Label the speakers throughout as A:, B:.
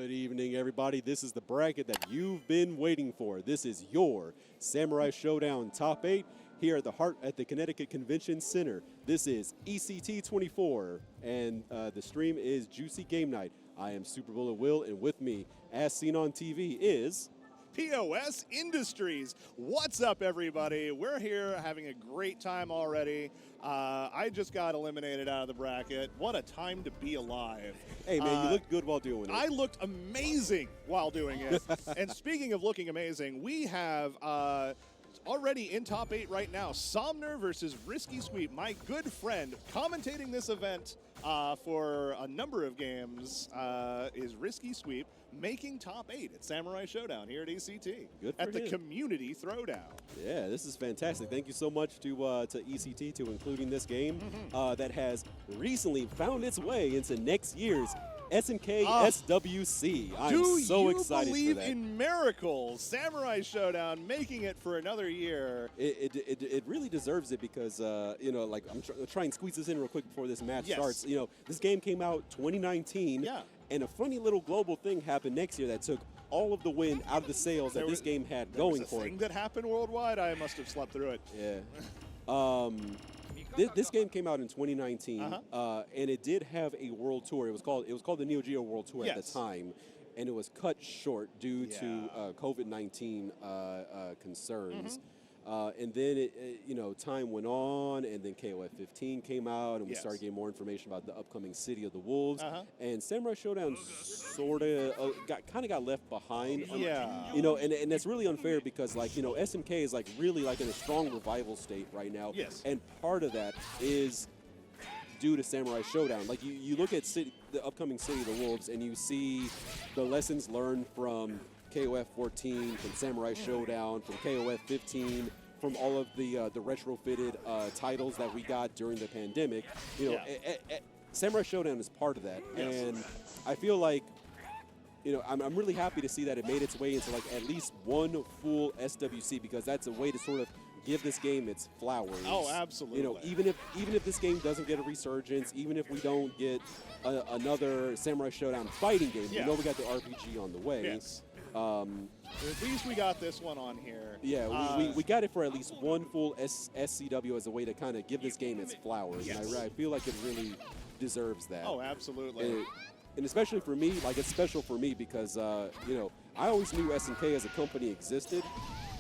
A: Good evening, everybody. This is the bracket that you've been waiting for. This is your Samurai Shodown Top 8 here at the Connecticut Convention Center. This is ECT 24, and the stream is Juicy Game Night. I am Super Bullet Will, and with me, as seen on TV, is
B: POS Industries. What's up, everybody? We're here having a great time already. I just got eliminated out of the bracket. What a time to be alive.
A: Hey, man, you looked good while doing it.
B: I looked amazing while doing it. And speaking of looking amazing, we have already in top 8 right now, Somner versus Risky Sweep. My good friend commentating this event for a number of games is Risky Sweep, making top 8 at Samurai Shodown here at ECT.
A: Good for
B: at the
A: him.
B: Community Throwdown.
A: Yeah, this is fantastic. Thank you so much to ECT to including this game that has recently found its way into next year's SNK SWC. I'm so excited for that.
B: Do you believe in miracles? Samurai Shodown making it for another year.
A: It really deserves it because, you know, like I'm trying to squeeze this in real quick before this match starts. You know, this game came out 2019, and a funny little global thing happened next year that took all of the wind out of the sails that this game had going for it.
B: Thing that happened worldwide. I must have slept through it.
A: Yeah. This game came out in 2019, and it did have a world tour. It was called the Neo Geo World Tour at the time, and it was cut short due to COVID-19 concerns. And then you know, time went on, and then KOF 15 came out, and we started getting more information about the upcoming City of the Wolves. And Samurai Shodown sort of got left behind. You know, and that's really unfair because, like, you know, SMK is like really like in a strong revival state right now. And part of that is due to Samurai Shodown. Like you look at the upcoming City of the Wolves, and you see the lessons learned from KOF 14, from Samurai Shodown, from KOF 15, from all of the retrofitted titles that we got during the pandemic. You know, Samurai Shodown is part of that, and I feel like, you know, I'm really happy to see that it made its way into like at least one full SWC, because that's a way to sort of give this game its flowers.
B: Oh, absolutely.
A: You know, even if this game doesn't get a resurgence, even if we don't get another Samurai Shodown fighting game, you know we got the RPG on the way.
B: At least we got this one on here.
A: Yeah, we got it for at least one full SCW as a way to kind of give this game its flowers. And I feel like it really deserves that.
B: Oh, absolutely.
A: And especially for me, like, it's special for me because, you know, I always knew SNK as a company existed,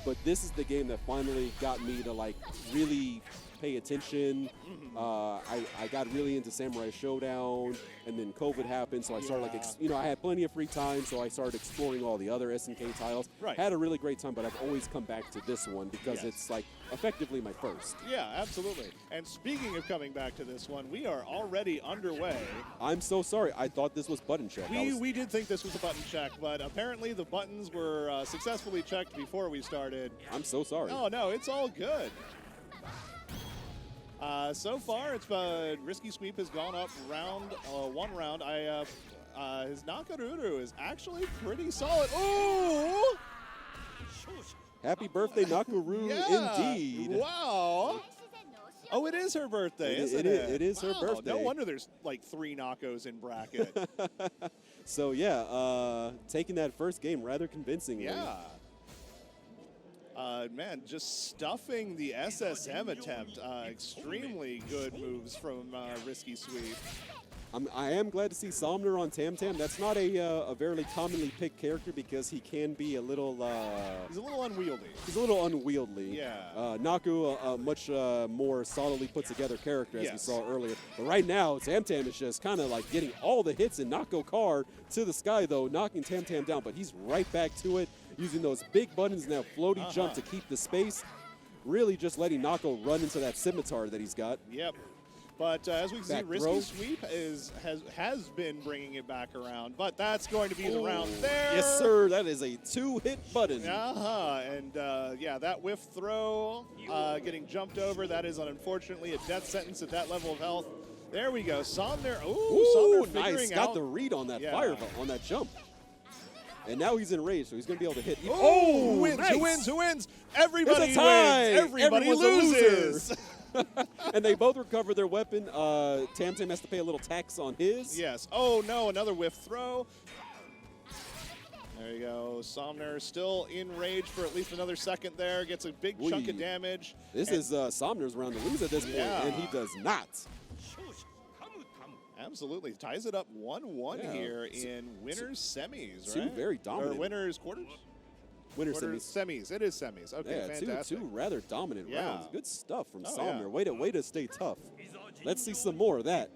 A: but this is the game that finally got me to, like, really pay attention. I got really into Samurai Shodown, and then COVID happened, so I started like, you know, I had plenty of free time, so I started exploring all the other SNK titles. Had a really great time, but I've always come back to this one because it's like effectively my first.
B: Yeah, absolutely. And speaking of coming back to this one, we are already underway.
A: I'm so sorry. I thought this was button check.
B: We did think this was a button check, but apparently the buttons were successfully checked before we started.
A: I'm so sorry.
B: Oh, no, it's all good. So far, it's Risky Sweep has gone up one round. His Nakoruru is actually pretty solid. Ooh!
A: Happy birthday, Nakoruru, indeed.
B: Wow. Oh, it is her birthday, isn't it?
A: It is her birthday.
B: No wonder there's like 3 Nakos in bracket.
A: So, yeah, taking that first game rather convincingly.
B: Yeah. Man, just stuffing the SSM attempt. Extremely good moves from Risky Sweep.
A: I am glad to see Somner on Tam. That's not a very commonly picked character because he can be a little...
B: he's a little unwieldy.
A: He's a little unwieldy.
B: Yeah.
A: Naku, a much more solidly put together character, as we saw earlier. But right now, Tam is just kind of like getting all the hits in Nako card to the sky, though, knocking Tam down. But he's right back to it, using those big buttons and that floaty jump to keep the space. Really just letting Nako run into that scimitar that he's got.
B: Yep. But as we can see, Risky Sweep has been bringing it back around. But that's going to be the round there.
A: Yes, sir. That is a 2-hit button.
B: And yeah, that whiff throw getting jumped over. That is unfortunately a death sentence at that level of health. There we go. Somner.
A: Ooh,
B: Somner
A: nice.
B: out.
A: Got the read on that fire on that jump. And now he's enraged, so he's going to be able to hit.
B: Who wins?
A: Nice.
B: Who wins? Who wins? Everybody
A: it's a tie.
B: wins. Everybody loses.
A: And they both recover their weapon. Tam has to pay a little tax on his.
B: Yes. Oh, no, another whiff throw. Somner still in rage for at least another second there. Gets a big chunk of damage.
A: This is Somner's round to lose at this point, and he does not.
B: Absolutely. Ties it up 1-1 here in winners semis, right?
A: Two very dominant.
B: Or winners quarters?
A: Winners semis.
B: It is semis. Okay,
A: yeah,
B: fantastic.
A: Two rather dominant rounds. Good stuff from Somner.
B: Yeah.
A: Way to stay tough. Let's see some more of that.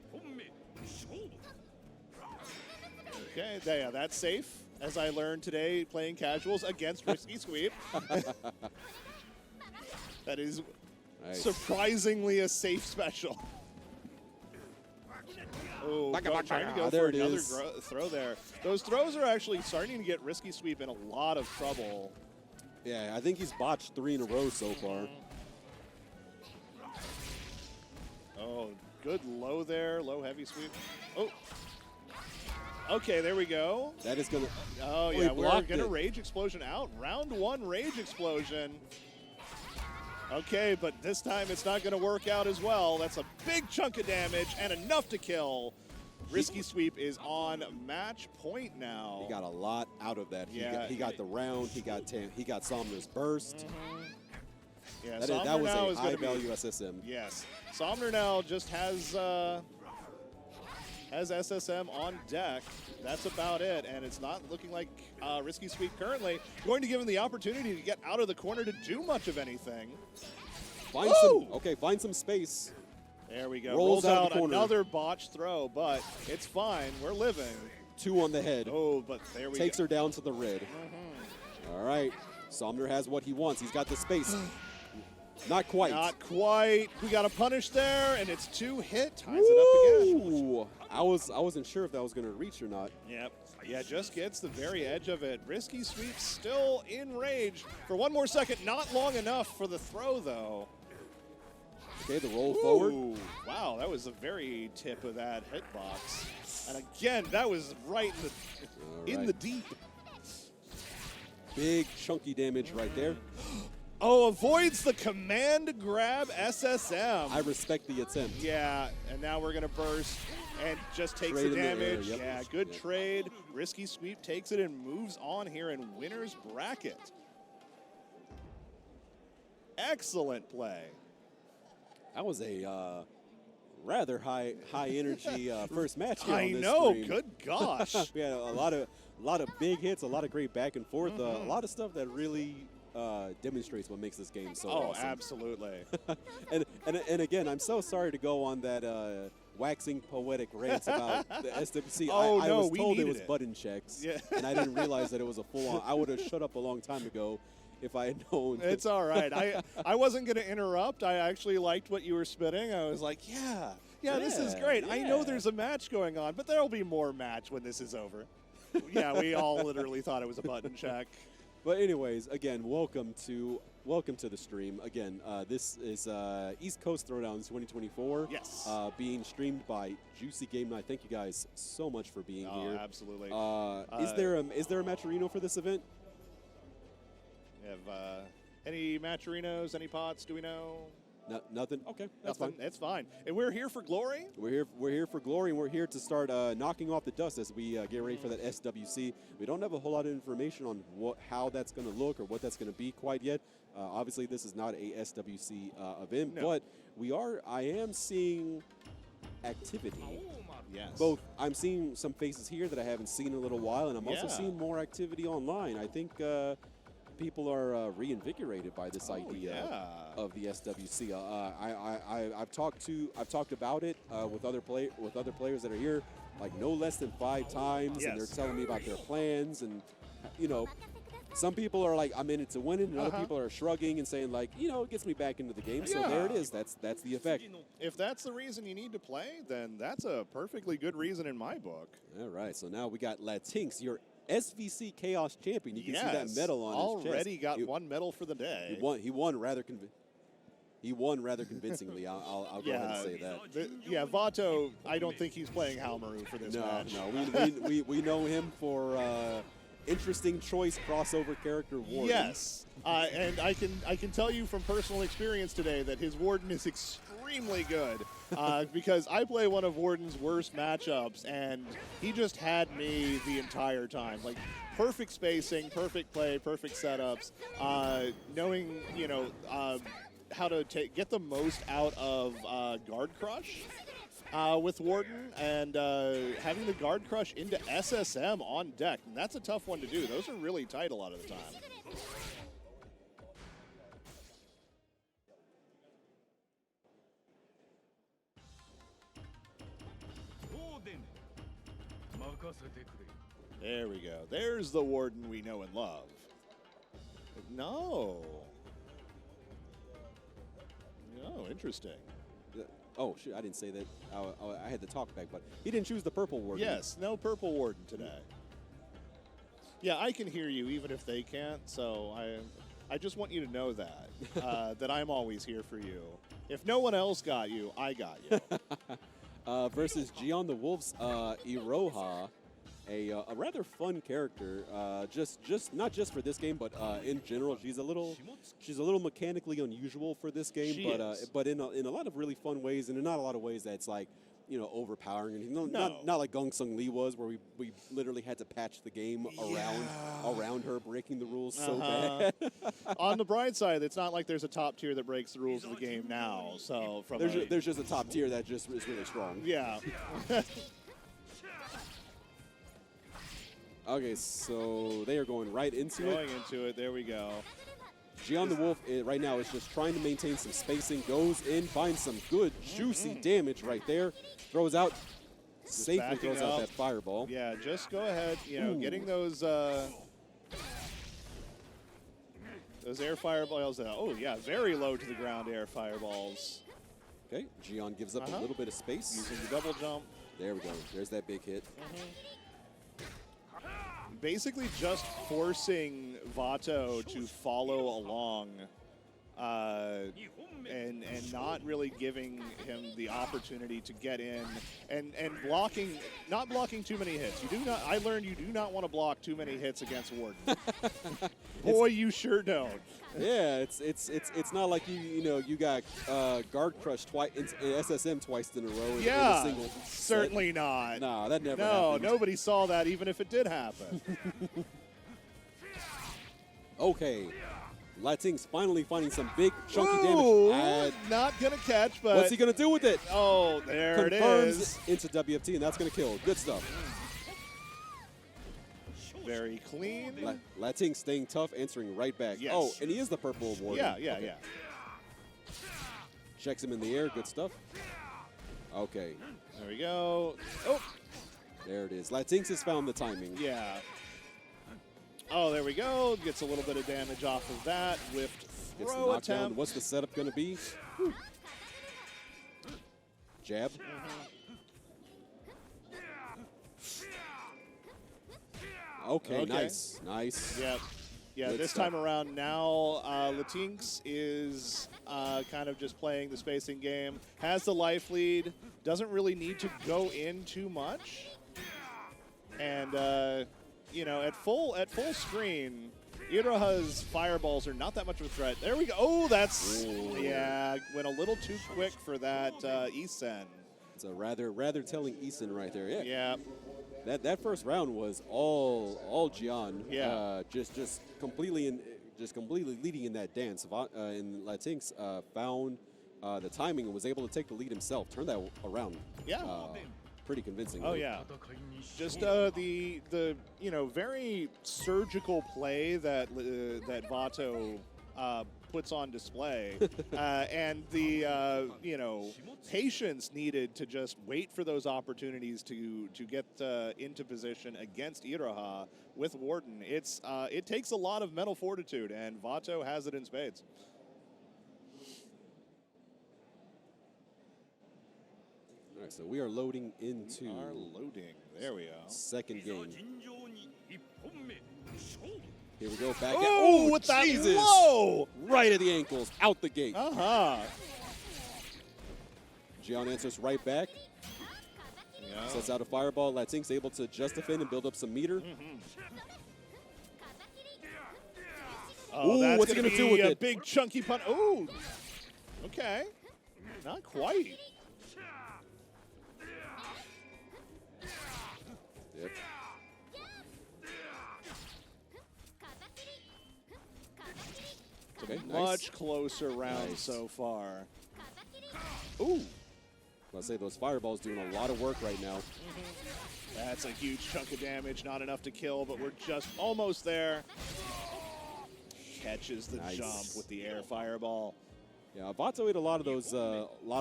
B: Okay, yeah, that's safe. As I learned today, playing casuals against Risky Sweep. That is surprisingly a safe special. Oh, trying to go for another throw there. Those throws are actually starting to get Risky Sweep in a lot of trouble.
A: Yeah, I think he's botched 3 in a row so far.
B: Oh, good low there. Low heavy sweep. Oh. Okay, there we go.
A: That is going to...
B: Oh, yeah, we're going to Rage Explosion out. Round 1 Rage Explosion. Okay, but this time it's not going to work out as well. That's a big chunk of damage and enough to kill. Risky Sweep is on match point now.
A: He got a lot out of that.
B: Yeah,
A: he got the round. He got Somner's burst.
B: Yeah,
A: that was a high-value SSM.
B: Yes. Somner now just has SSM on deck. That's about it, and it's not looking like Risky Sweep currently going to give him the opportunity to get out of the corner to do much of anything.
A: Find some space.
B: There we go.
A: Rolls out
B: another botched throw, but it's fine. We're living.
A: 2 on the head.
B: Oh, but there we go.
A: Takes her down to the red. All right. Somner has what he wants. He's got the space. Not quite.
B: Not quite. We got a punish there, and it's 2 hit. Ties it up again.
A: Ooh. I wasn't sure if that was going to reach or not.
B: Yep. Yeah, just gets the very edge of it. Risky Sweep still in rage for 1 more second. Not long enough for the throw, though.
A: Okay, the roll forward.
B: Wow, that was the very tip of that hitbox. And again, that was right in the deep.
A: Big chunky damage right there.
B: Oh, avoids the command grab SSM.
A: I respect the attempt.
B: Yeah, and now we're going to burst and just takes the damage. Yeah, good trade. Risky Sweep takes it and moves on here in winner's bracket. Excellent play.
A: That was a rather high energy first match here
B: I
A: on this
B: know.
A: stream.
B: Good gosh.
A: We had a lot of big hits, a lot of great back and forth, a lot of stuff that really demonstrates what makes this game so awesome.
B: Absolutely.
A: and again, I'm so sorry to go on that waxing poetic rant about the SWC. I was told it was button checks, and I didn't realize that it was a full-on. I would have shut up a long time ago if I had known.
B: It's all right. I wasn't going to interrupt. I actually liked what you were spitting. I was like, yeah, this is great. Yeah. I know there's a match going on, but there will be more match when this is over. Yeah, we all literally thought it was a button check.
A: But anyways, again, welcome to the stream. Again, this is East Coast Throwdown 2024.
B: Yes.
A: Being streamed by Juicy Game Night. Thank you guys so much for being here.
B: Absolutely.
A: Is there a matcherino for this event?
B: We have any matcherinos, any pots? Do we know?
A: Nothing. Okay, that's fine.
B: It's fine. And we're here for glory.
A: We're here for glory, and we're here to start knocking off the dust as we get ready for that SWC. We don't have a whole lot of information on how that's going to look or what that's going to be quite yet. Obviously, this is not a SWC event, but I am seeing activity.
B: Yes.
A: Both, I'm seeing some faces here that I haven't seen in a little while, and I'm also seeing more activity online. I think people are reinvigorated by this idea of the SWC. I've talked about it with other players that are here, like no less than 5 times, and they're telling me about their plans. And some people are like, I'm in it to win it, and other people are shrugging and saying like, it gets me back into the game. So there it is. That's the effect.
B: If that's the reason you need to play, then that's a perfectly good reason in my book.
A: All right. So now we got Lateenx, your SVC Chaos Champion. You can see that medal on his chest.
B: Already got 1 medal for the day.
A: He won rather convincingly. I'll go ahead and say that.
B: Vato, I don't think he's playing Halmaru for this match.
A: No, we know him for interesting choice crossover character, Warden.
B: Yes, and I can tell you from personal experience today that his Warden is extremely good because I play one of Warden's worst matchups, and he just had me the entire time. Like, perfect spacing, perfect play, perfect setups, knowing, you know, how to get the most out of Guard Crush with Warden, and having the Guard Crush into SSM on deck. And that's a tough one to do. Those are really tight a lot of the time. There we go. There's the Warden we know and love. No. No, interesting.
A: Oh, shit, I didn't say that. I had the talk back, but he didn't choose the purple Warden.
B: Yes, no purple Warden today. Yeah, I can hear you even if they can't, so I just want you to know that, that I'm always here for you. If no one else got you, I got you.
A: Versus Jianthewolf's Iroha, a rather fun character. Just not just for this game, but in general, she's a little mechanically unusual for this game. But in a lot of really fun ways, and in not a lot of ways that's like, you know, overpowering. And not like Gong Sung Lee was, where we literally had to patch the game around her breaking the rules so bad.
B: On the bright side, it's not like there's a top tier that breaks the rules of the game now. So from
A: there's just a top tier that just is really strong.
B: Yeah.
A: Okay, so they are going right into it.
B: Going into it. There we go.
A: Jianthewolf right now is just trying to maintain some spacing. Goes in, finds some good, juicy damage right there. Throws out, safely throws out that fireball.
B: Yeah, just go ahead. You know, getting those air fireballs out. Oh, yeah, very low to the ground air fireballs.
A: Okay, Jian gives up a little bit of space.
B: Using the double jump.
A: There we go. There's that big hit.
B: Basically just forcing Vato to follow along and not really giving him the opportunity to get in and not blocking too many hits. I learned you do not want to block too many hits against Warden. Boy, you sure don't.
A: Yeah, it's not like you got Guard Crush twice in SSM twice in a row.
B: Yeah,
A: in a single
B: certainly
A: set.
B: not.
A: No, that never happened.
B: No, nobody saw that, even if it did happen.
A: Okay, Lateenx finally finding some big chunky damage.
B: Not gonna catch, but
A: what's he gonna do with it?
B: Oh, there it
A: Confirms
B: is.
A: into WFT, and that's gonna kill. Good stuff.
B: Very clean.
A: Lateenx staying tough, answering right back.
B: Yes.
A: Oh, and he is the purple Warden.
B: Yeah.
A: Checks him in the air. Good stuff. Okay.
B: There we go. Oh.
A: There it is. Lateenx has found the timing.
B: Yeah. Oh, there we go. Gets a little bit of damage off of that. Whiffed
A: Gets the
B: throw
A: knockdown.
B: attempt.
A: What's the setup going to be? Jab. Okay, nice.
B: Yep. Yeah,
A: Good
B: this
A: stuff.
B: time around now, Lateenx is kind of just playing the spacing game. Has the life lead. Doesn't really need to go in too much. And, you know, at full screen, Iroha's fireballs are not that much of a threat. There we go. Oh, that's, yeah, went a little too quick for that Isen.
A: It's a rather telling Isen right there.
B: Yeah.
A: That first round was all Jian.
B: Yeah.
A: Just completely leading in that dance. And Lateenx found the timing and was able to take the lead himself. Turn that around.
B: Yeah.
A: Pretty convincing.
B: Oh yeah. Just the very surgical play that Vato puts on display, and the patience needed to just wait for those opportunities to get into position against Iroha with Warden. It takes a lot of mental fortitude, and Vato has it in spades.
A: All right, so we are loading into.
B: There we go.
A: Second game. Here we go. Back.
B: Oh, with that low!
A: Right at the ankles, out the gate.
B: Jian
A: answers right back.
B: Yeah.
A: Sets out a fireball. Lateenx able to just defend and build up some meter.
B: Oh,
A: Ooh,
B: that's
A: what's he
B: gonna
A: gonna do
B: be
A: with
B: a
A: it?
B: big chunky pun. Ooh, okay, not quite.
A: Yep. Okay, nice.
B: Much closer round so far.
A: Ooh. I'll say those fireballs doing a lot of work right now.
B: That's a huge chunk of damage. Not enough to kill, but we're just almost there. Catches the jump with the air fireball.
A: Yeah, Vato ate a lot of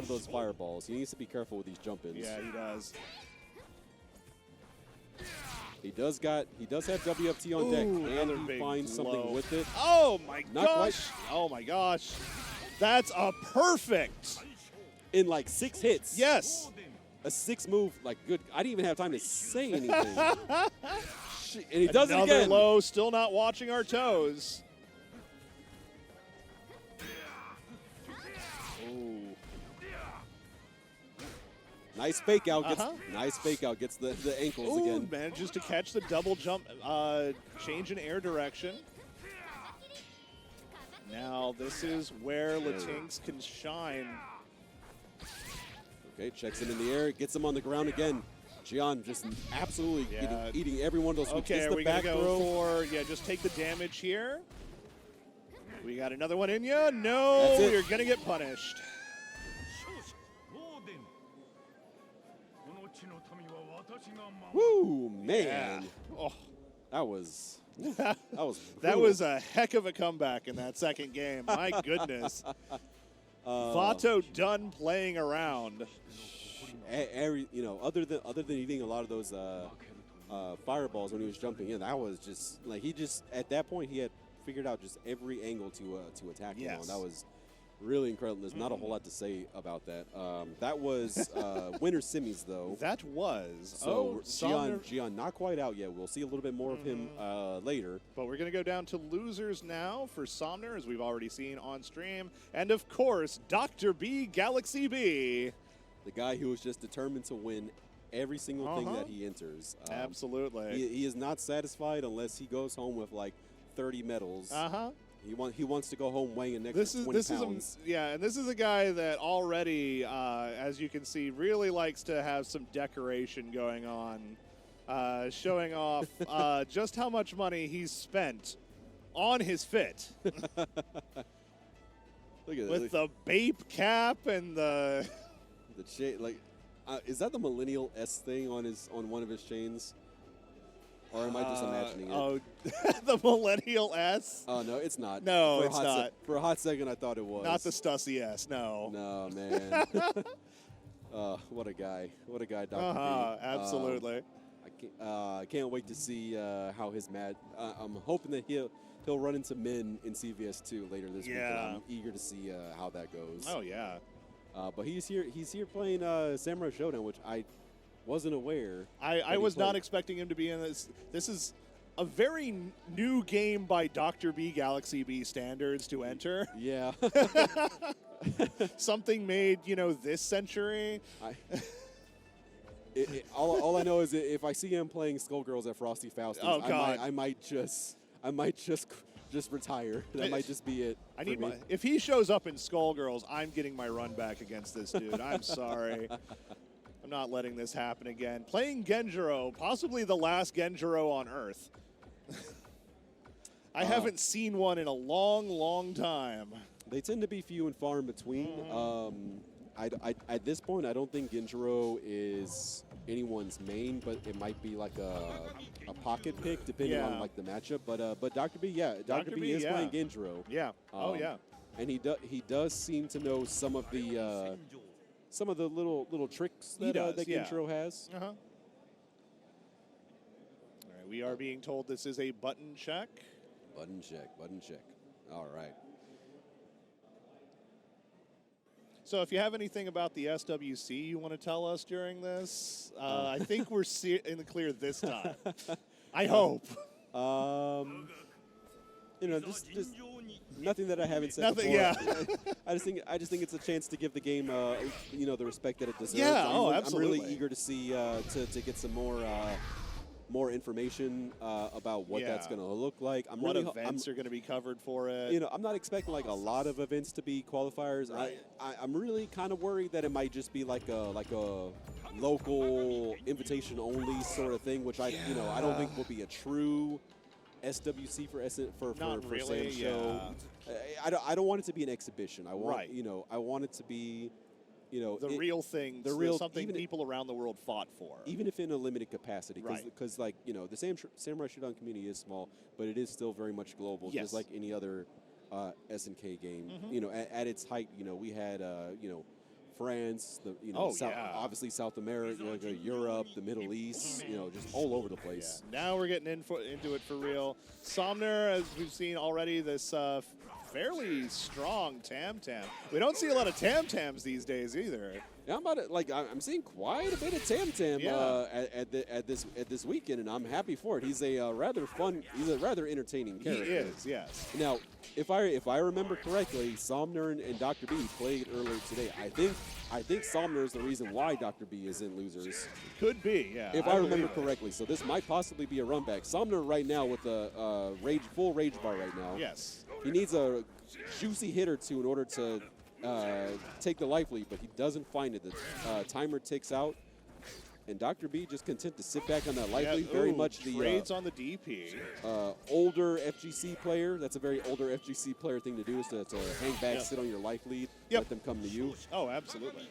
A: those fireballs. He needs to be careful with these jump-ins.
B: Yeah, he does.
A: He does have WFT on deck. Can he find something with it?
B: Oh my
A: Not
B: gosh!
A: quite.
B: Oh my gosh! That's a perfect.
A: In like 6 hits.
B: Yes.
A: A 6 move, like good. I didn't even have time to say anything. And he does it
B: Another
A: again.
B: low, still not watching our toes. Ooh.
A: Nice fake out. Nice fake out. Gets the ankles
B: Ooh,
A: again.
B: manages to catch the double jump, change in air direction. Now this is where Lateenx can shine.
A: Okay, checks him in the air, gets him on the ground again. Gian just absolutely eating every one of those sweeps.
B: Okay,
A: Gets
B: are
A: the
B: we
A: back
B: gonna go
A: throw.
B: for, just take the damage here. We got another one in you. No, you're gonna get punished.
A: Woo, man.
B: Yeah. Oh.
A: That was brutal.
B: That was a heck of a comeback in that second game. My goodness. Vato done playing around.
A: Other than eating a lot of those fireballs when he was jumping in, that was just like at that point he had figured out just every angle to attack him on. That was really incredible. There's not a whole lot to say about that. That was winter semis though.
B: That was.
A: So Gian not quite out yet. We'll see a little bit more of him later.
B: But we're going to go down to losers now for Somner, as we've already seen on stream. And of course, Dr. B Galaxy B.
A: The guy who is just determined to win every single thing that he enters.
B: Absolutely.
A: He is not satisfied unless he goes home with like 30 medals. He wants to go home weighing an extra 20 pounds.
B: And this is a guy that already, as you can see, really likes to have some decoration going on, showing off just how much money he's spent on his fit.
A: Look at
B: with the Bape cap and the
A: chain. Like, is that the Millennial S thing on one of his chains? Or am I just imagining it?
B: Oh, the Millennial S?
A: Oh, no, it's not.
B: No, it's not.
A: For a hot second, I thought it was.
B: Not the Stussy S, no.
A: No, man. What a guy. What a guy, Dr. B.
B: Absolutely.
A: I can't wait to see how his match. I'm hoping that he'll run into Min in CVS2 later this week. And I'm eager to see how that goes.
B: Oh, yeah.
A: But he's here playing Samurai Shodown, which I wasn't aware.
B: I was not expecting him to be in this. This is a very new game by Dr. B Galaxy B standards to enter.
A: Yeah.
B: Something made, this century.
A: All I know is that if I see him playing Skullgirls at Frosty Faustin's, I might just retire. That might just be it.
B: If he shows up in Skullgirls, I'm getting my run back against this dude. I'm sorry. I'm not letting this happen again. Playing Genjuro, possibly the last Genjuro on Earth. I haven't seen one in a long, long time.
A: They tend to be few and far in between. At this point, I don't think Genjuro is anyone's main, but it might be like a pocket pick depending on like the matchup. But Dr. B, Dr. B is playing Genjuro.
B: Yeah.
A: And he does seem to know some of the little tricks that Genjuro has.
B: All right, we are being told this is a button check.
A: Button check. All right.
B: So if you have anything about the SWC you want to tell us during this, I think we're in the clear this time. I hope.
A: Just nothing that I haven't said
B: Nothing,
A: before. I just think it's a chance to give the game, the respect that it deserves.
B: Yeah, absolutely.
A: I'm really eager to see to get some more more information about what that's going to look like.
B: What events are going to be covered for it?
A: You know, I'm not expecting like a lot of events to be qualifiers.
B: Right.
A: I'm really kind of worried that it might just be like a local invitation only sort of thing, which I don't think will be a true SWC for
B: really,
A: SamSho. I don't want it to be an exhibition. I want I want it to be
B: the real thing, something people around the world fought for.
A: Even if in a limited capacity, because like the Samurai Shodown community is small, but it is still very much global, just like any other SNK game. You know, at its height, we had France, obviously South America, Europe, the Middle East, just all over the place.
B: Yeah. Now we're getting into it for real. Somner, as we've seen already, this fairly strong Tam. We don't see a lot of Tam-Tams these days either.
A: Yeah, I'm seeing quite a bit of Tam at this weekend, and I'm happy for it. He's a rather entertaining character.
B: He is, yes.
A: Now, if I remember correctly, Somner and Dr. B played earlier today. I think Somner is the reason why Dr. B is in losers.
B: Could be, yeah.
A: If I remember correctly, so this might possibly be a run back. Somner right now with a full rage bar right now.
B: Yes.
A: He needs a juicy hit or two in order to take the life lead, but he doesn't find it. The timer ticks out, and Dr. B just content to sit back on that life lead. Very much the
B: trades on the DP.
A: Older FGC player. That's a very older FGC player thing to do, is to hang back, sit on your life lead, let them come to you.
B: Oh, absolutely.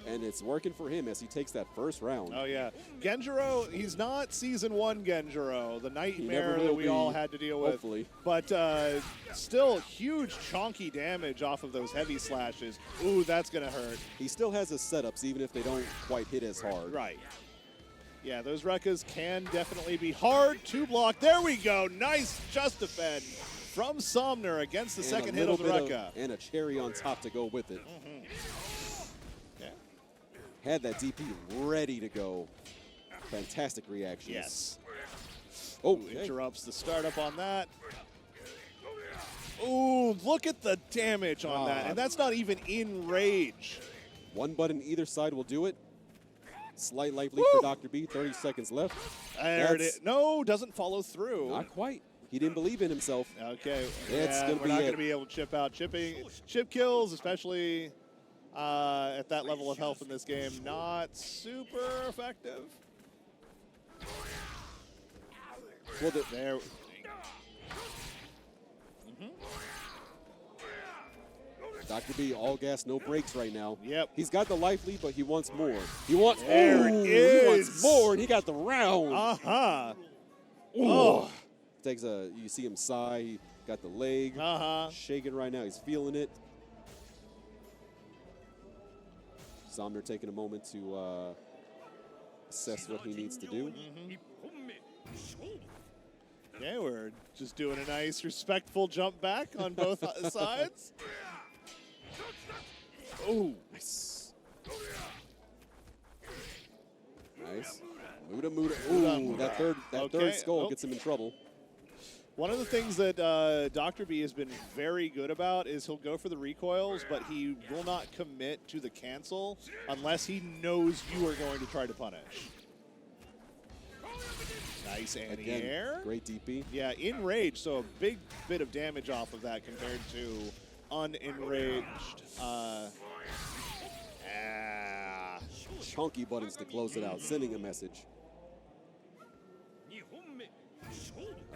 A: And it's working for him as he takes that first round.
B: Oh, yeah. Genjuro, he's not Season 1 Genjuro, the nightmare that we all had to deal with.
A: Hopefully.
B: But still huge chonky damage off of those heavy slashes. Ooh, that's going to hurt.
A: He still has his setups, even if they don't quite hit as hard.
B: Right. Yeah, those Rekkas can definitely be hard to block. There we go. Nice just defend from Somner against the second hit of the Rekka.
A: And a cherry on top to go with it. Had that DP ready to go. Fantastic reactions.
B: Yes.
A: Oh,
B: interrupts the startup on that. Ooh, look at the damage on that. And that's not even in rage.
A: One button either side will do it. Slight life lead for Dr. B. 30 seconds left.
B: There it is. No, doesn't follow through.
A: Not quite. He didn't believe in himself.
B: Okay.
A: We're not
B: going to be able to chip out. Chip kills, especially at that level of health in this game, not super effective.
A: Well,
B: there.
A: Dr. B, all gas, no brakes right now.
B: Yep.
A: He's got the life lead, but he wants more. He wants
B: there it is.
A: He wants more, and he got the round.
B: Oh.
A: Takes you see him sigh. He got the leg shaking right now. He's feeling it. Somner taking a moment to assess what he needs to do.
B: Okay, we're just doing a nice, respectful jump back on both sides.
A: Oh, nice. Nice. Muda. Ooh, that third skull gets him in trouble.
B: One of the things that Dr. B has been very good about is he'll go for the recoils, but he will not commit to the cancel unless he knows you are going to try to punish. Nice anti-air.
A: Great DP.
B: Yeah, enraged, so a big bit of damage off of that compared to unenraged.
A: Chunky buttons to close it out, sending a message.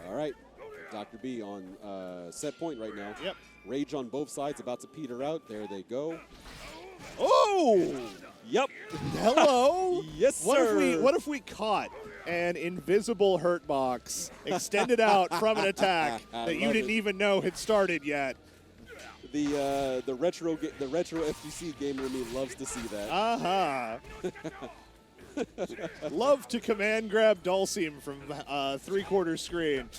A: All right. Dr. B on set point right now.
B: Yep.
A: Rage on both sides, about to peter out. There they go.
B: Oh!
A: Yep.
B: Hello.
A: Yes, sir.
B: What if we caught an invisible hurt box extended out from an attack that you didn't even know had started yet?
A: The retro FGC gamer in me loves to see that.
B: Love to command grab Dulcim from three-quarter screen.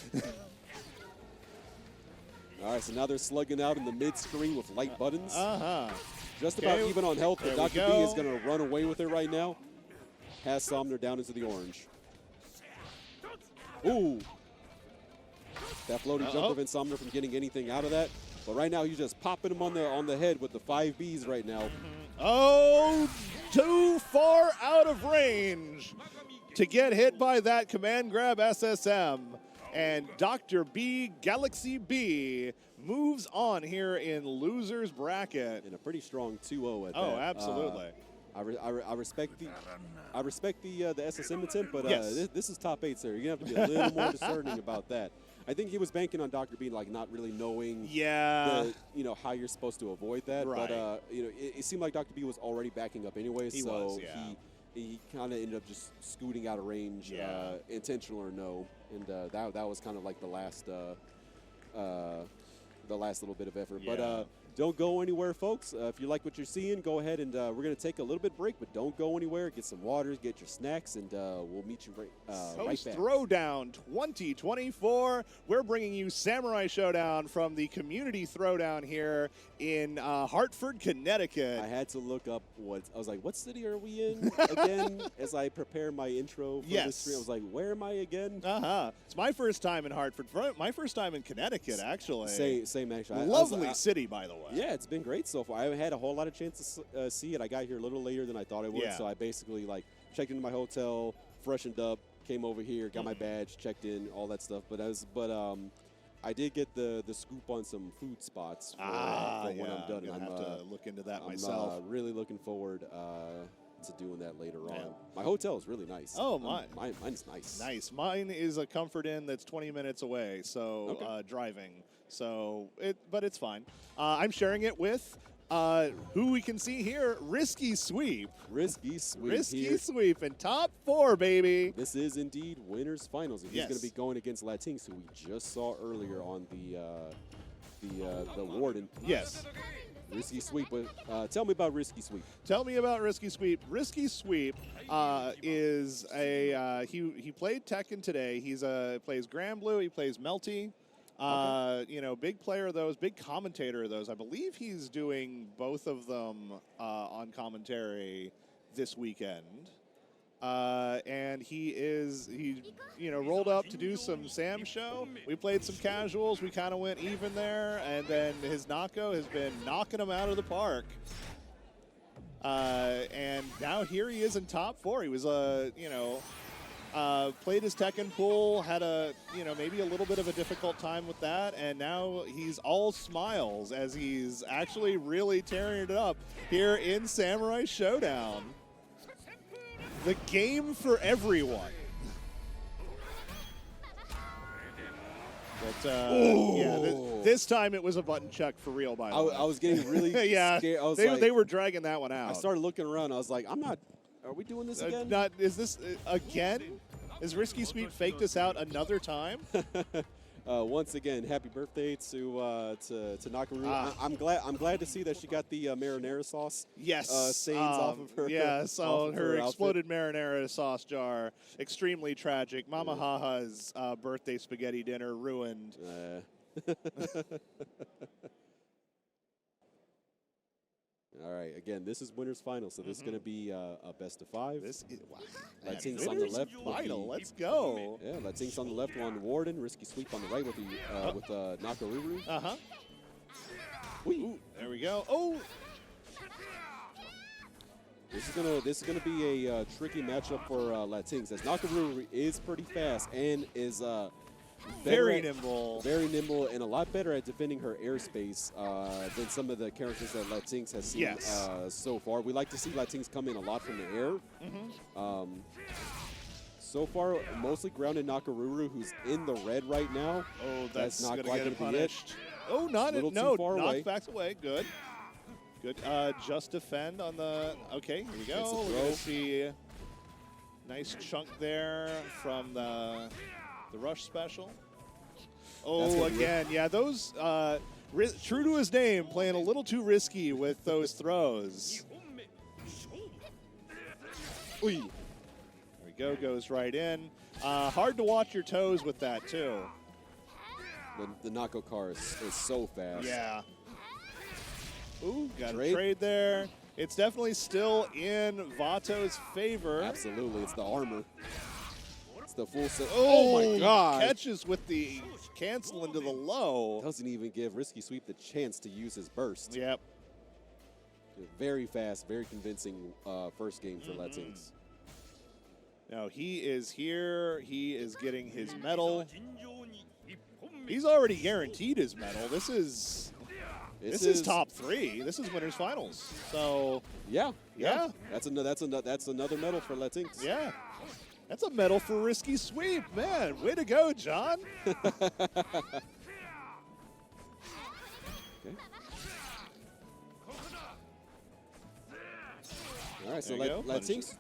A: All right, so now they're slugging out in the mid-screen with light buttons. Just
B: Okay.
A: about even on health, but
B: There we
A: Dr. B is
B: go.
A: going to run away with it right now. Has Somner down into the orange. Ooh. That floating jump prevents Somner from getting anything out of that. But right now, he's just popping him on the head with the 5 Bs right now.
B: Oh, too far out of range. to get hit by that command grab SSM. And Dr. B, Galaxy B, moves on here in loser's bracket.
A: In a pretty strong 2-0 at that.
B: Oh, absolutely.
A: I respect the SSM attempt, but
B: yes.
A: this is top 8, sir. You're gonna have to be a little more discerning about that. I think he was banking on Dr. B like not really knowing how you're supposed to avoid that.
B: Right.
A: But it seemed like Dr. B was already backing up anyway, he kind of ended up just scooting out of range, intentional or no, and that was kind of like the last little bit of effort.
B: Yeah.
A: But don't go anywhere, folks. If you like what you're seeing, go ahead and we're going to take a little bit break, but don't go anywhere. Get some water, get your snacks, and we'll meet you right back.
B: Throwdown 2024. We're bringing you Samurai Shodown from the community Throwdown here in Hartford, Connecticut.
A: I had to look up I was like, what city are we in again? As I prepare my intro for this stream, I was like, where am I again?
B: It's my first time in Hartford. My first time in Connecticut, actually.
A: Same actually.
B: Lovely city, by the way.
A: Yeah, it's been great so far. I haven't had a whole lot of chance to see it. I got here a little later than I thought I would, so I basically checked into my hotel, freshened up, came over here, got my badge, checked in, all that stuff. But I did get the scoop on some food spots for when I'm done.
B: I'm have to look into that myself.
A: I'm really looking forward to doing that later on. My hotel is really nice.
B: Oh, mine.
A: Mine's nice.
B: Nice. Mine is a Comfort Inn that's 20 minutes away, so driving. So, but it's fine. I'm sharing it with who we can see here, Risky Sweep.
A: Risky Sweep.
B: Risky Sweep in top 4, baby.
A: This is indeed winners finals. And he's going to be going against Lateenx, who we just saw earlier on the Warden.
B: Yes.
A: Risky Sweep. Tell me about Risky Sweep.
B: Tell me about Risky Sweep. Risky Sweep is he played Tekken today. He's plays Grand Blue. He plays Melty. Big player of those, big commentator of those. I believe he's doing both of them on commentary this weekend. And he rolled up to do some SamSho. We played some casuals. We kind of went even there. And then his Nako has been knocking him out of the park. And now here he is in top 4. He was, played his Tekken pool, had maybe a little bit of a difficult time with that, and now he's all smiles as he's actually really tearing it up here in Samurai Shodown. The game for everyone. But this time it was a button check for real. By the way,
A: I was getting really scared.
B: They were dragging that one out.
A: I started looking around. I was like, are we doing this again?
B: Is this again? Is Risky Sweep faked us out another time?
A: Once again, happy birthday to Nakoruru. I'm glad to see that she got the marinara sauce.
B: Yes,
A: stains off of her.
B: Yeah, so her exploded
A: outfit.
B: Marinara sauce jar. Extremely tragic. Mama Haha's birthday spaghetti dinner ruined.
A: All right, again, this is winners final, so this is going to be a best of 5.
B: This is
A: Lateenx on the left.
B: Final. Let's go.
A: Yeah, Lateenx on the left on Warden, Risky Sweep on the right with Nakoruru.
B: Ooh, there we go. Oh.
A: This is gonna be a tricky matchup for Lateenx, as Nakoruru is pretty fast and is
B: very nimble,
A: and a lot better at defending her airspace than some of the characters that Lateenx has seen so far. We like to see Lateenx come in a lot from the air. So far, mostly grounded Nakoruru, who's in the red right now.
B: Oh, that's not
A: quite
B: going to
A: be
B: punished. Oh, knockbacks away. Good. Just defend on the. Okay, here we go. We're going to see nice chunk there from the rush special. Oh, again, those true to his name, playing a little too risky with those throws. There we go, goes right in. Hard to watch your toes with that too.
A: The Nako car is so fast.
B: Yeah. Ooh, got a trade there. It's definitely still in Vato's favor.
A: Absolutely, it's the armor. The full set.
B: Oh my God! Catches with the cancel into the low.
A: Doesn't even give Risky Sweep the chance to use his burst.
B: Yep.
A: Very fast, very convincing first game for Lateenx.
B: No, he is here. He is getting his medal. He's already guaranteed his medal. This is top 3. This is winners finals. So
A: yeah. That's another medal for Lateenx.
B: Yeah. That's a medal for Risky Sweep. Man, way to go, John.
A: Okay. All right, so Lateenx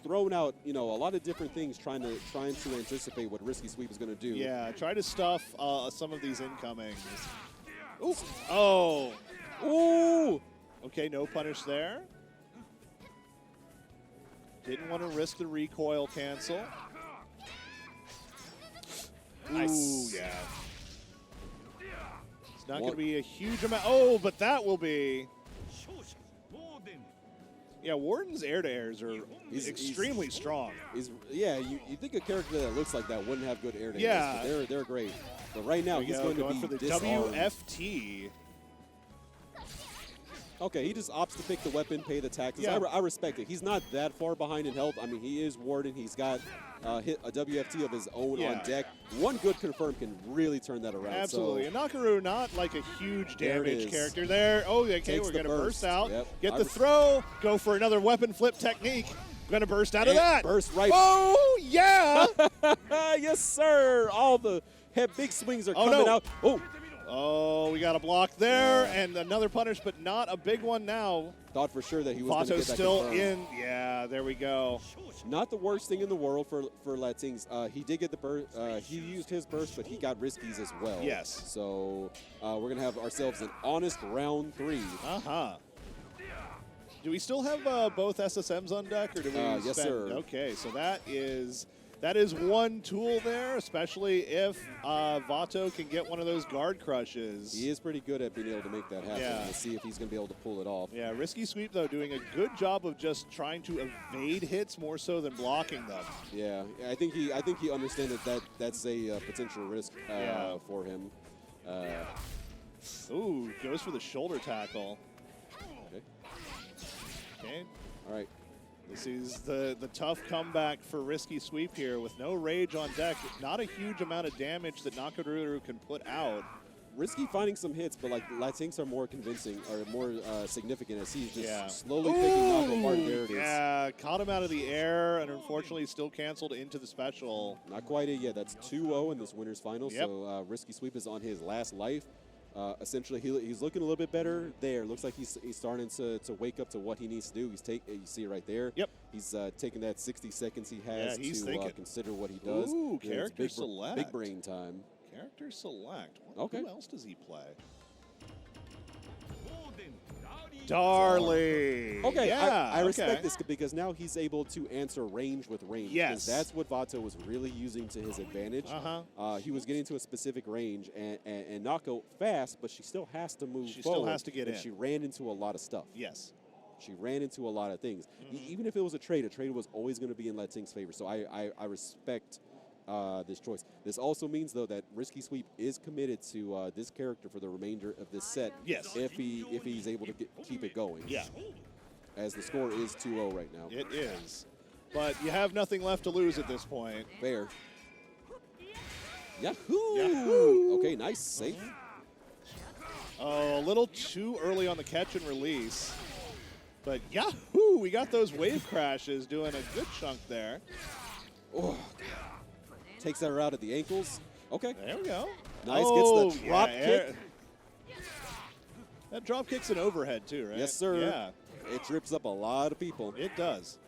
A: throwing out, you know, a lot of different things, trying to anticipate what Risky Sweep is going to do.
B: Yeah, try to stuff some of these incomings. Ooh. Oh.
A: Ooh.
B: Okay, no punish there. Didn't want to risk the recoil cancel. Nice. Ooh, yeah. It's not going to be a huge amount. Oh, but that will be. Yeah, Warden's air-to-airs are extremely strong.
A: You think a character that looks like that wouldn't have good air-to-airs.
B: Yeah.
A: But they're great. But right now, he's going to be
B: for the
A: disarmed.
B: WFT.
A: Okay, he just opts to pick the weapon, pay the taxes.
B: Yeah.
A: I respect it. He's not that far behind in health. I mean, he is Warden. He's got hit a WFT of his own on deck. One good confirm can really turn that around.
B: Absolutely.
A: So,
B: and Nakoruru, not like a huge damage character there. Oh, okay, we're going to burst out.
A: Yep.
B: Get the throw. Go for another weapon flip technique. Going to burst out of that.
A: Burst right.
B: Oh, yeah.
A: Yes, sir. All the big swings are coming out.
B: Oh, we got a block there, and another punish, but not a big one now.
A: Thought for sure that he was going to get that
B: still
A: confirmed.
B: in. Yeah, there we go.
A: Not the worst thing in the world for Lateenx. He did get the burst. He used his burst, but he got Riskies as well.
B: Yes.
A: So we're going to have ourselves an honest round 3.
B: Uh-huh. Do we still have both SSMs on deck, or do we
A: yes, sir.
B: Okay, so that is one tool there, especially if Vato can get one of those guard crushes.
A: He is pretty good at being able to make that happen.
B: Yeah.
A: We'll see if he's going to be able to pull it off.
B: Yeah, Risky Sweep, though, doing a good job of just trying to evade hits more so than blocking them.
A: Yeah, I think he understands that's a potential risk for him.
B: Ooh, goes for the shoulder tackle. Okay.
A: All right.
B: This is the tough comeback for Risky Sweep here with no rage on deck. Not a huge amount of damage that Nakoruru can put out.
A: Risky finding some hits, but like Lateenx are more convincing, or more significant as he's just slowly picking Nako apart. There it is.
B: Yeah, caught him out of the air and unfortunately still canceled into the special.
A: Not quite it yet. That's 2-0 in this winner's final.
B: Yep.
A: So Risky Sweep is on his last life. Essentially, he's looking a little bit better there. Looks like he's starting to wake up to what he needs to do. You see it right there.
B: Yep.
A: He's taking that 60 seconds he has
B: to
A: consider what he does.
B: Ooh, character select.
A: Big brain time.
B: Character select.
A: Okay.
B: Who else does he play? Darling.
A: Okay,
B: yeah,
A: I respect this because now he's able to answer range with range.
B: Yes.
A: Because that's what Vato was really using to his advantage. He was getting to a specific range, and Nako fast, but she still has to move forward.
B: She still has to get in.
A: She ran into a lot of stuff.
B: Yes.
A: She ran into a lot of things. Even if it was a trade was always going to be in Lateenx's favor. So I respect this choice. This also means, though, that Risky Sweep is committed to this character for the remainder of this set.
B: Yes.
A: If he's able to keep it going.
B: Yeah.
A: As the score is 2-0 right now.
B: It is. But you have nothing left to lose at this point.
A: Fair. Yahoo!
B: Yahoo!
A: Okay, nice. Safe.
B: Oh, a little too early on the catch and release. But yahoo! We got those wave crashes doing a good chunk there.
A: Oh, takes that out at the ankles. Okay.
B: There we go.
A: Nice. Gets the drop kick.
B: That drop kick's an overhead too, right?
A: Yes, sir.
B: Yeah.
A: It trips up a lot of people.
B: It does.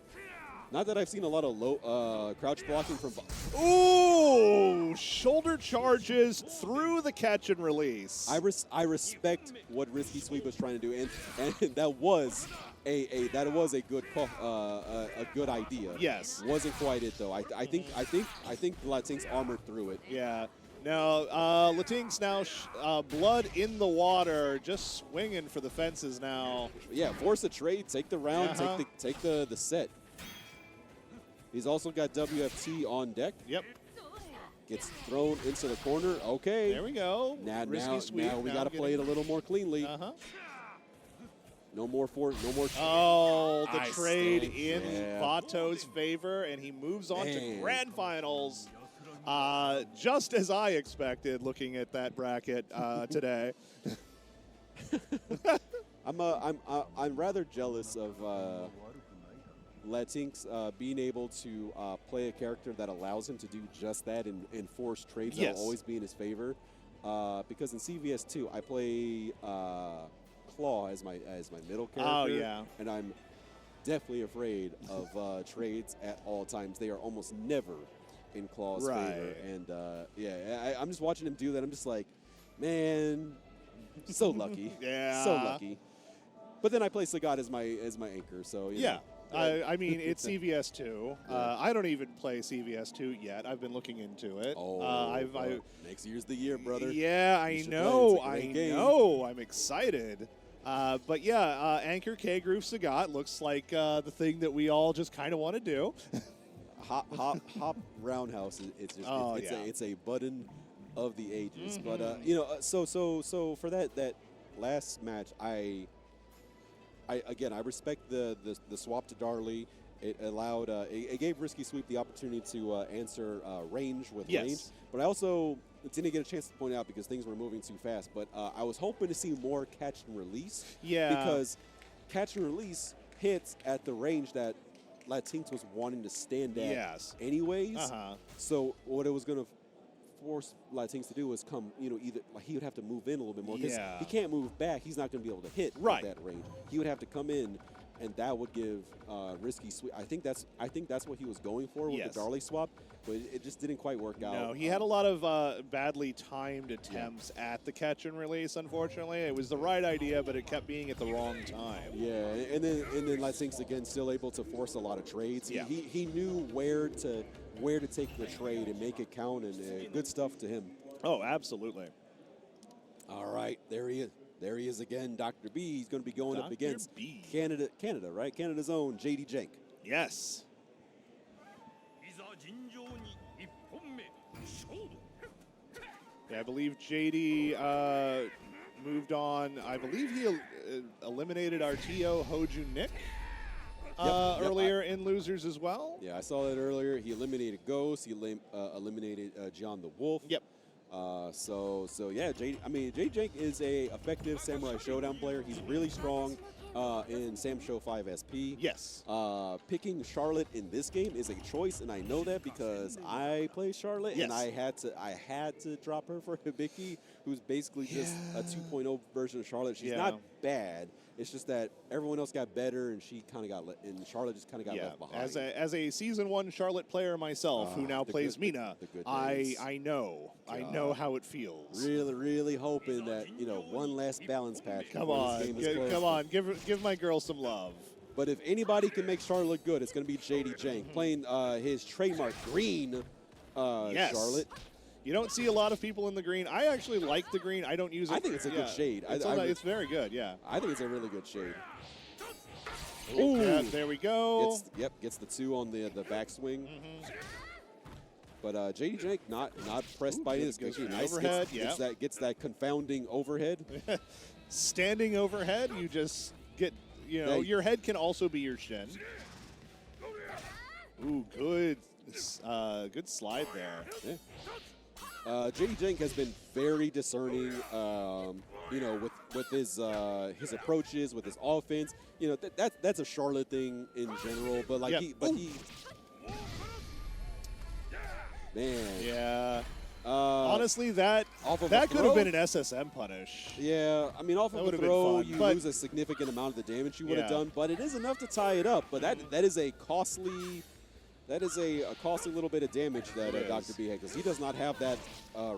A: Not that I've seen a lot of low crouch blocking from.
B: Ooh! Shoulder charges through the catch and release.
A: I respect what Risky Sweep was trying to do, and that was a good call, a good idea.
B: Yes.
A: Wasn't quite it though. I think Lateenx armored through it.
B: Yeah. No, Lateenx now blood in the water, just swinging for the fences now.
A: Yeah, force a trade, take the round, take the set. He's also got WFT on deck.
B: Yep.
A: Gets thrown into the corner. Okay.
B: There we go.
A: Now
B: Risky Sweep.
A: we got to play it a little more cleanly. No more.
B: Oh, the
A: Nice
B: trade
A: stance.
B: in
A: Yeah.
B: Vato's favor, and he moves on to
A: Man.
B: grand finals. Just as I expected, looking at that bracket today.
A: I'm rather jealous of Lateenx being able to play a character that allows him to do just that and force trades that will always be in his favor. Because in CVS 2, I play Claw as my middle character.
B: Oh yeah,
A: and I'm definitely afraid of trades at all times. They are almost never in Claw's favor. And I'm just watching him do that. I'm just like, man, so lucky.
B: Yeah,
A: so lucky. But then I play Sagat as my anchor. So you know.
B: I mean, it's CVS 2. I don't even play CVS 2 yet. I've been looking into it.
A: Next year's the year, brother.
B: Yeah, I know. I'm excited. But yeah, Anchor K-Groove Sagat looks like the thing that we all just kind of want to do.
A: hop roundhouse. It's a button of the ages. But you know, so for that last match, I respect the swap to Darley. It allowed it gave Risky Sweep the opportunity to answer range with range. But I also didn't get a chance to point out because things were moving too fast. But I was hoping to see more catch and release. Yeah. Because catch and release hits at the range that Lateenx was wanting to stand at anyways. So what it was going to force Lateenx to do was come, you know, either like he would have to move in a little bit more because he can't move back. He's not going to be able to hit at that range. He would have to come in, and that would give Risky Sweep. I think that's what he was going for with the Darley swap, but it just didn't quite work out.
B: No, he had a lot of badly timed attempts at the catch and release. Unfortunately, it was the right idea, but it kept being at the wrong time.
A: Yeah, and then Lateenx again still able to force a lot of trades. He knew where to take the trade and make it count, and good stuff to him.
B: Oh, absolutely.
A: All right, there he is. There he is again, Dr. B. He's going to be going up against Canada, right? Canada's own JD Jank.
B: Yes. Yeah, I believe JD moved on. I believe he eliminated Artio Hoju Nick earlier in losers as well.
A: Yeah, I saw that earlier. He eliminated Ghost. He eliminated Jianthewolf.
B: Yep.
A: So yeah, JD Jank is a effective Samurai Shodown player. He's really strong in SamSho 5 SP.
B: Yes.
A: Picking Charlotte in this game is a choice, and I know that because I play Charlotte, and I had to drop her for Hibiki, who's basically just a 2.0 version of Charlotte. She's not bad. It's just that everyone else got better, and and Charlotte just kind of got left behind.
B: As a season 1 Charlotte player myself, who now plays Mina, I know how it feels.
A: Really, really hoping that one last balance patch.
B: Come on, give my girl some love.
A: But if anybody can make Charlotte look good, it's going to be JD Jank playing his trademark green Charlotte.
B: You don't see a lot of people in the green. I actually like the green. I don't use it.
A: I think it's a good shade.
B: It's very good,
A: I think it's a really good shade.
B: Ooh, yeah, there we go.
A: Gets the 2 on the backswing. But JD Jank not pressed by this. Nice
B: overhead.
A: Gets that confounding overhead.
B: Standing overhead, you just get, your head can also be your shin. Ooh, good slide there.
A: Yeah. JD Jank has been very discerning, with his approaches, with his offense. That's a Charlotte thing in general. But
B: honestly, that could have been an SSM punish.
A: Yeah, I mean, off of a throw, you lose a significant amount of the damage you would have done, but it is enough to tie it up. But that is a costly. That is a costly little bit of damage that Dr. B had, because he does not have that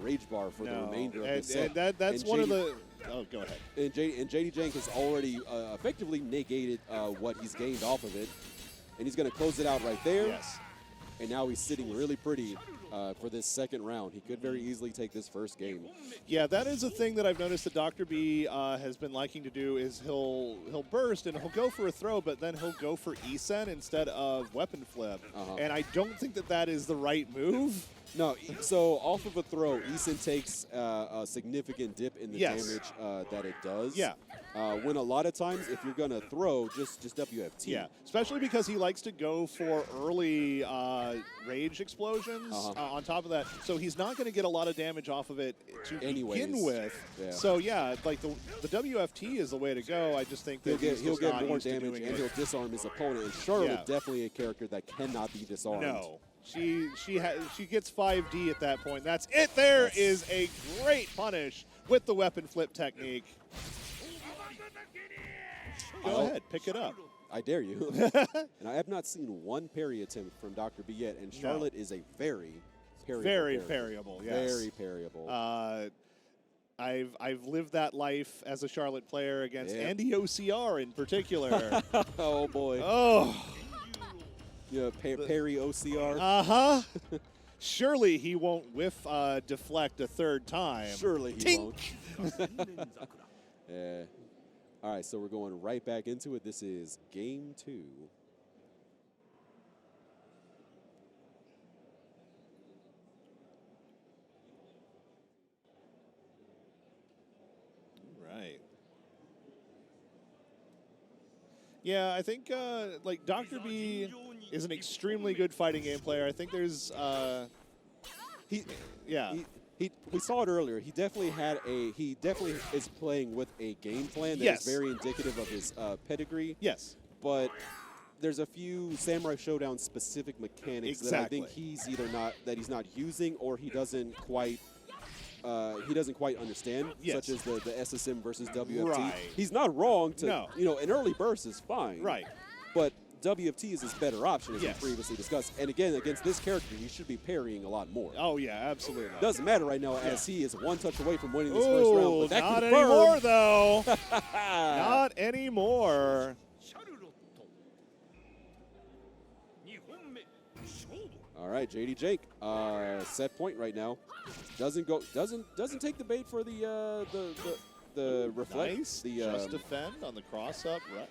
A: rage bar for the remainder of the set.
B: That's one of the... Oh, go ahead.
A: And JD Jank has already effectively negated what he's gained off of it. And he's going to close it out right there.
B: Yes.
A: And now he's sitting really pretty for this second round. He could very easily take this first game.
B: Yeah, that is a thing that I've noticed that Dr. B has been liking to do is he'll burst and he'll go for a throw, but then he'll go for Isen instead of weapon flip. And I don't think that that is the right move.
A: No, so off of a throw, Isen takes a significant dip in the damage that it does.
B: Yeah.
A: When a lot of times, if you're going to throw, just WFT.
B: Yeah, especially because he likes to go for early rage explosions on top of that. So he's not going to get a lot of damage off of it to begin with. Yeah. So yeah, like the WFT is the way to go. I just think that
A: he'll get more damage and he'll disarm his opponent. And Charlotte definitely a character that cannot be disarmed.
B: No. She gets 5D at that point. That's it. There is a great punish with the weapon flip technique. Go ahead, pick it up.
A: I dare you. And I have not seen one parry attempt from Dr. B yet, and Charlotte is a very
B: parryable. Yes.
A: Very parryable.
B: I've lived that life as a Charlotte player against Andy OCR in particular.
A: Oh boy.
B: Oh.
A: Yeah, parry OCR.
B: Surely he won't whiff deflect a third time.
A: Surely he won't. Yeah. All right, so we're going right back into it. This is game 2.
B: Right. Yeah, I think like Dr. B is an extremely good fighting game player. I think there's
A: we saw it earlier. He definitely is playing with a game plan that is very indicative of his pedigree.
B: Yes.
A: But there's a few Samurai Shodown specific mechanics that I think he's either he's not using or he doesn't quite understand, such as the SSM versus WFT.
B: Right.
A: He's not wrong to, an early burst is fine.
B: Right.
A: But WFT is his better option, as we previously discussed. And again, against this character, he should be parrying a lot more.
B: Oh, yeah, absolutely.
A: Doesn't matter right now, as he is one touch away from winning this first round. But that
B: not anymore, though. Not anymore.
A: All right, JD Jake, set point right now. Doesn't take the bait for the reflect.
B: Nice. Just defend on the cross up. Right.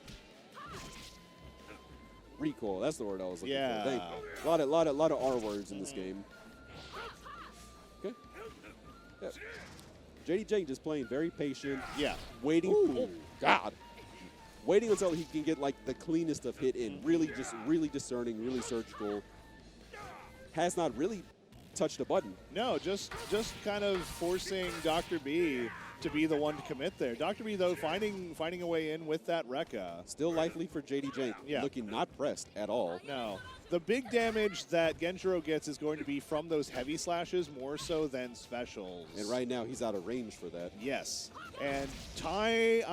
A: Recoil, that's the word I was looking for. Thank you. A lot of R words in this game. Okay. Yeah. JD Jake just playing very patient.
B: Yeah.
A: Waiting. Oh God. Waiting until he can get like the cleanest of hit in. Really discerning, really surgical. Has not really touched a button.
B: No, just kind of forcing Dr. B to be the one to commit there. Dr. B, though, finding a way in with that Rekka.
A: Still lively for JD Jake, looking not pressed at all.
B: No. The big damage that Genjuro gets is going to be from those heavy slashes more so than specials.
A: And right now, he's out of range for that.
B: Yes. And Time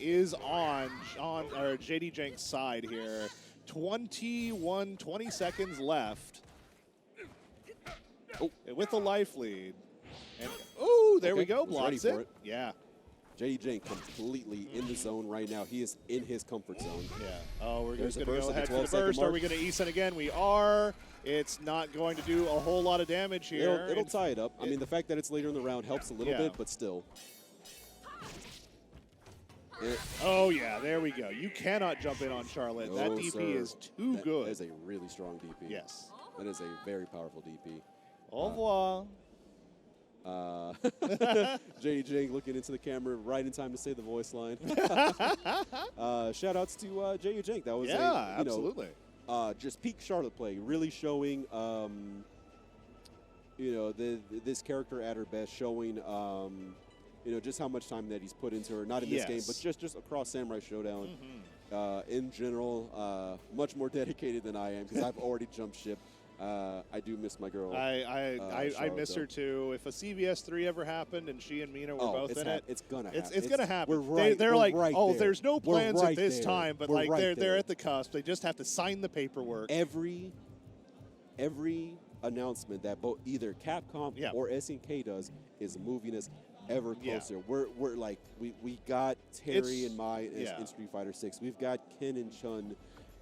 B: is on JD Jake's side here. 20 seconds left. Oh. With the life lead. And there we go. Blocks it. Yeah.
A: JD Jake completely in the zone right now. He is in his comfort zone.
B: Yeah. Oh, we're just going to go ahead for the burst. Are we going to Isen again? We are. It's not going to do a whole lot of damage here.
A: It'll tie it up. I mean, the fact that it's later in the round helps a little bit, but still.
B: Oh, yeah, there we go. You cannot jump in on Charlotte. That DP is too good.
A: That is a really strong DP.
B: Yes.
A: That is a very powerful DP.
B: Au revoir.
A: JD Jake looking into the camera right in time to say the voice line. Shout outs to JD Jake. That was
B: absolutely.
A: Just peak Charlotte play, really showing this character at her best, showing just how much time that he's put into her, not in this game, but just across Samurai Shodown. In general, much more dedicated than I am because I've already jumped ship. I do miss my girl.
B: I miss her too. If a CVS 3 ever happened and she and Mina were both in it,
A: it's gonna happen.
B: It's gonna happen.
A: They're
B: there.
A: Right
B: There's no plans at this time, but they're
A: there.
B: at the cusp. They just have to sign the paperwork.
A: Every announcement that both either Capcom or SNK does is moving us ever closer. We're like we got Terry and Mai in Street Fighter 6. We've got Ken and Chun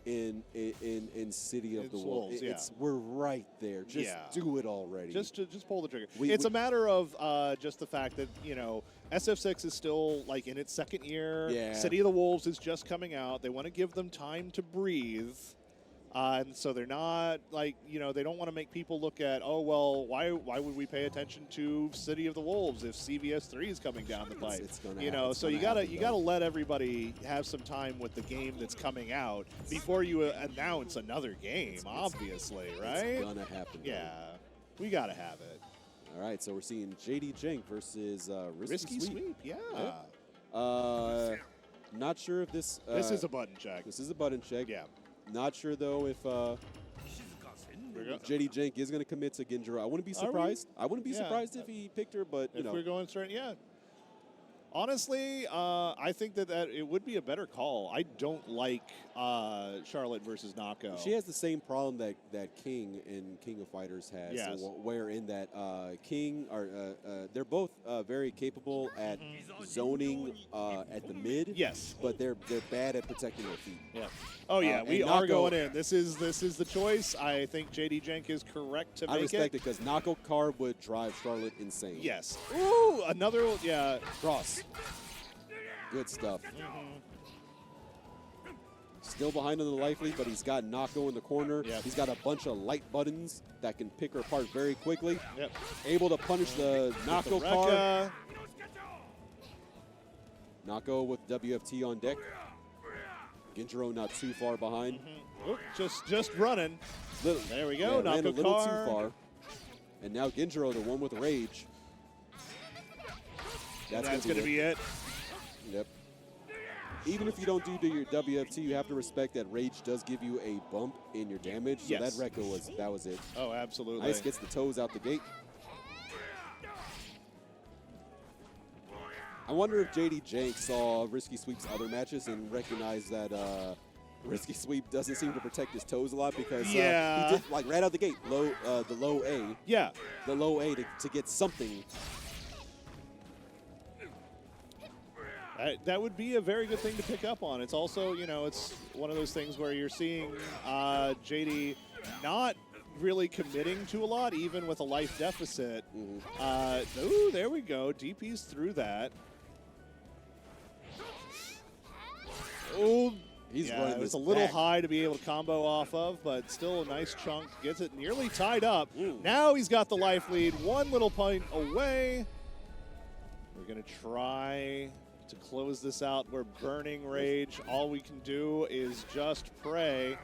A: in City of the Wolves.
B: Yeah.
A: We're right there. Just do it already.
B: Just pull the trigger. It's a matter of just the fact that, you know, SF6 is still like in its second year.
A: Yeah.
B: City of the Wolves is just coming out. They want to give them time to breathe. And so they're not like, you know, they don't want to make people look at, oh, well, why would we pay attention to City of the Wolves if CVS3 is coming down the pipe? You know, so you gotta let everybody have some time with the game that's coming out before you announce another game, obviously, right?
A: It's gonna happen.
B: Yeah, we gotta have it.
A: All right, so we're seeing JD Jank versus Risky Sweep.
B: Yeah.
A: Not sure if this...
B: this is a button check.
A: This is a button check.
B: Yeah.
A: Not sure, though, if JD Jank is going to commit to Genjuro. I wouldn't be surprised. I wouldn't be surprised if he picked her, but, you know.
B: If we're going straight, yeah. Honestly, I think that it would be a better call. I don't like Charlotte versus Nako.
A: She has the same problem that King in King of Fighters has.
B: Yes.
A: Where in that King they're both very capable at zoning at the mid.
B: Yes.
A: But they're bad at protecting their feet.
B: Yeah. Oh yeah, we are going in. This is the choice. I think JD Jank is correct to make it.
A: I respect it because Nako Car would drive Charlotte insane.
B: Yes. Ooh, another
A: cross. Good stuff. Still behind on the life lead, but he's got Nako in the corner.
B: Yep.
A: He's got a bunch of light buttons that can pick her apart very quickly.
B: Yep.
A: Able to punish the Nako car. Nako with WFT on deck. Genjuro not too far behind.
B: Oop, just running. There we go.
A: Ran a
B: Nako
A: little
B: car.
A: too far. And now Genjuro, the one with rage.
B: That's going to be it.
A: Yep. Even if you don't do your WFT, you have to respect that rage does give you a bump in your damage. So
B: Yes.
A: that Rekko that was it.
B: Oh, absolutely.
A: Nice, gets the toes out the gate. I wonder if JD Jank saw Risky Sweep's other matches and recognized that Risky Sweep doesn't seem to protect his toes a lot because he did, like, right out the gate, the low A.
B: Yeah.
A: The low A to get something.
B: That would be a very good thing to pick up on. It's also, you know, it's one of those things where you're seeing JD not really committing to a lot, even with a life deficit. Ooh, there we go. DP's through that. Oh,
A: he's running
B: it was
A: this
B: a little
A: back.
B: high to be able to combo off of, but still a nice chunk. Gets it nearly tied up. Now he's got the life lead, one little point away. We're going to try to close this out. We're burning rage. All we can do is just pray.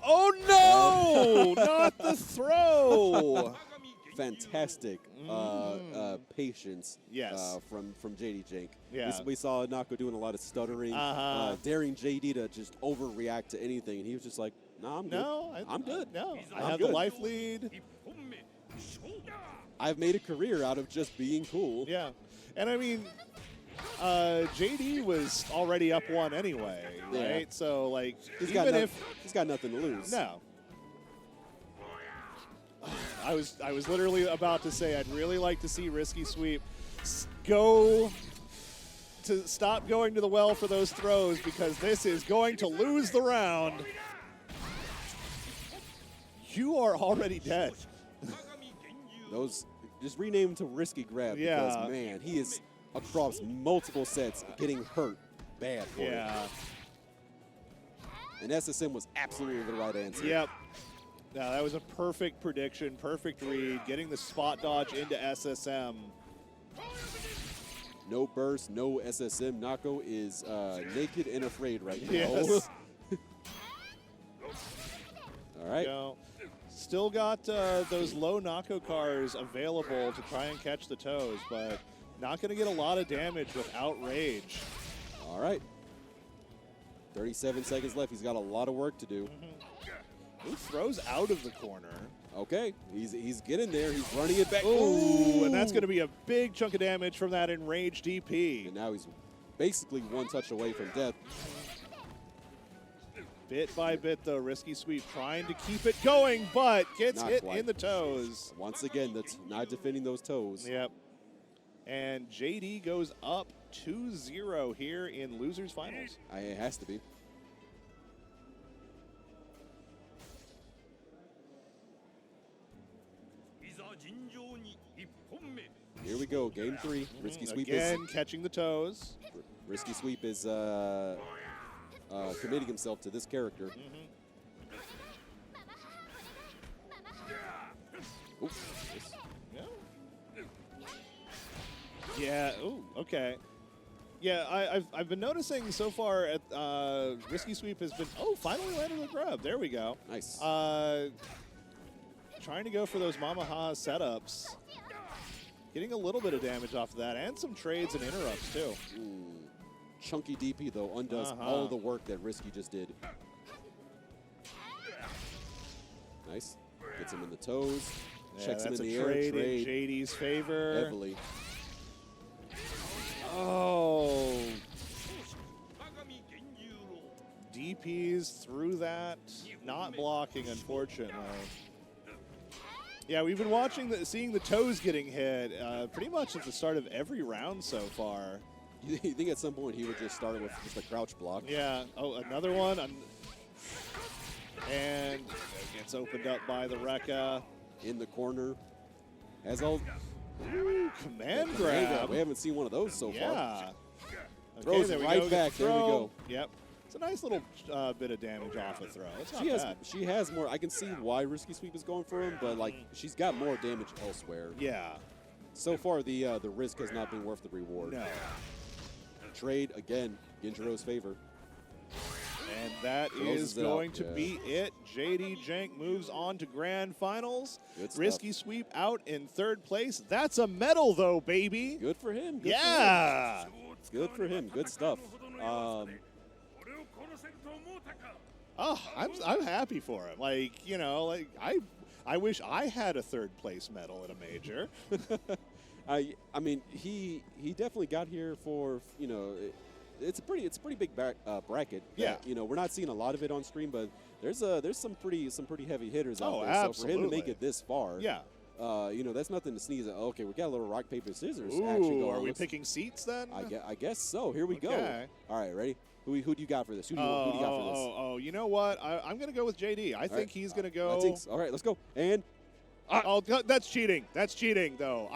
B: Oh no! Not the throw!
A: Fantastic patience from JD Jank.
B: Yeah.
A: We saw Nako doing a lot of stuttering, daring JD to just overreact to anything, and he was just like, "No, I'm good.
B: No,
A: I'm good.
B: I have the life lead."
A: I've made a career out of just being cool.
B: Yeah, and I mean, JD was already up one anyway, right?
A: Yeah.
B: So like,
A: he's got nothing to lose.
B: No. I was literally about to say I'd really like to see Risky Sweep stop going to the well for those throws because this is going to lose the round. You are already dead.
A: Those just rename him to Risky Grab because man, he is across multiple sets getting hurt bad for it. And SSM was absolutely the right answer.
B: Yep. Now that was a perfect prediction, perfect read, getting the spot dodge into SSM.
A: No burst, no SSM. Nako is naked and afraid right now.
B: Yes.
A: All right.
B: Still got those low Nako cars available to try and catch the toes, but not going to get a lot of damage without rage.
A: All right. 37 seconds left. He's got a lot of work to do.
B: He throws out of the corner.
A: Okay, he's getting there. He's running it back.
B: Ooh, and that's going to be a big chunk of damage from that enraged DP.
A: And now he's basically one touch away from death.
B: Bit by bit, though, Risky Sweep trying to keep it going, but gets hit in the toes.
A: Once again, that's not defending those toes.
B: Yep. And JD goes up 2-0 here in Losers Finals.
A: It has to be. here we go. Game 3. Risky Sweep
B: Again, catching the toes.
A: Risky Sweep is committing himself to this character. Oops.
B: Yeah. Ooh. Okay. Yeah, I've been noticing so far at Risky Sweep has been finally landed the grub. There we go.
A: Nice.
B: Trying to go for those Mamaha setups. Getting a little bit of damage off of that, and some trades and interrupts too.
A: Chunky DP though undoes all the work that Risky just did. Nice. Gets him in the toes.
B: Yeah,
A: checks him in the air.
B: Trade in JD's favor.
A: Heavily.
B: Oh. DPs through that. Not blocking, unfortunately. Yeah, we've been seeing the toes getting hit pretty much at the start of every round so far.
A: You think at some point he would just start with just a crouch block?
B: Yeah. Oh, another one. And gets opened up by the Rekka.
A: In the corner. As all.
B: Ooh, command grab.
A: We haven't seen one of those so far.
B: Yeah.
A: Throws it right back. There we go.
B: Yep. It's a nice little bit of damage off a throw. It's not bad.
A: She has more. I can see why Risky Sweep is going for him, but like she's got more damage elsewhere.
B: Yeah.
A: So far, the risk has not been worth the reward.
B: No.
A: Trade again, Genjiro's favor.
B: And that is going to be it. JD Jank moves on to grand finals. Risky Sweep out in 3rd place. That's a medal, though, baby.
A: Good for him.
B: Good for him.
A: Good for him. Good stuff.
B: I'm happy for him. Like, you know, like I wish I had a 3rd place medal at a major.
A: I mean, he definitely got here for, you know, it's a pretty big bracket.
B: Yeah.
A: You know, we're not seeing a lot of it on stream, but there's some pretty heavy hitters out there.
B: Absolutely.
A: So for him to make it this far,
B: yeah.
A: You know, that's nothing to sneeze at. Okay, we got a little rock paper scissors.
B: Ooh,
A: actually going.
B: Are we picking seats then?
A: I guess so. Here we go. All right, ready? Who do you got for this? Who do you got for this?
B: You know what? I'm going to go with JD. I think he's going to go.
A: All right, let's go. And
B: that's cheating. That's cheating, though.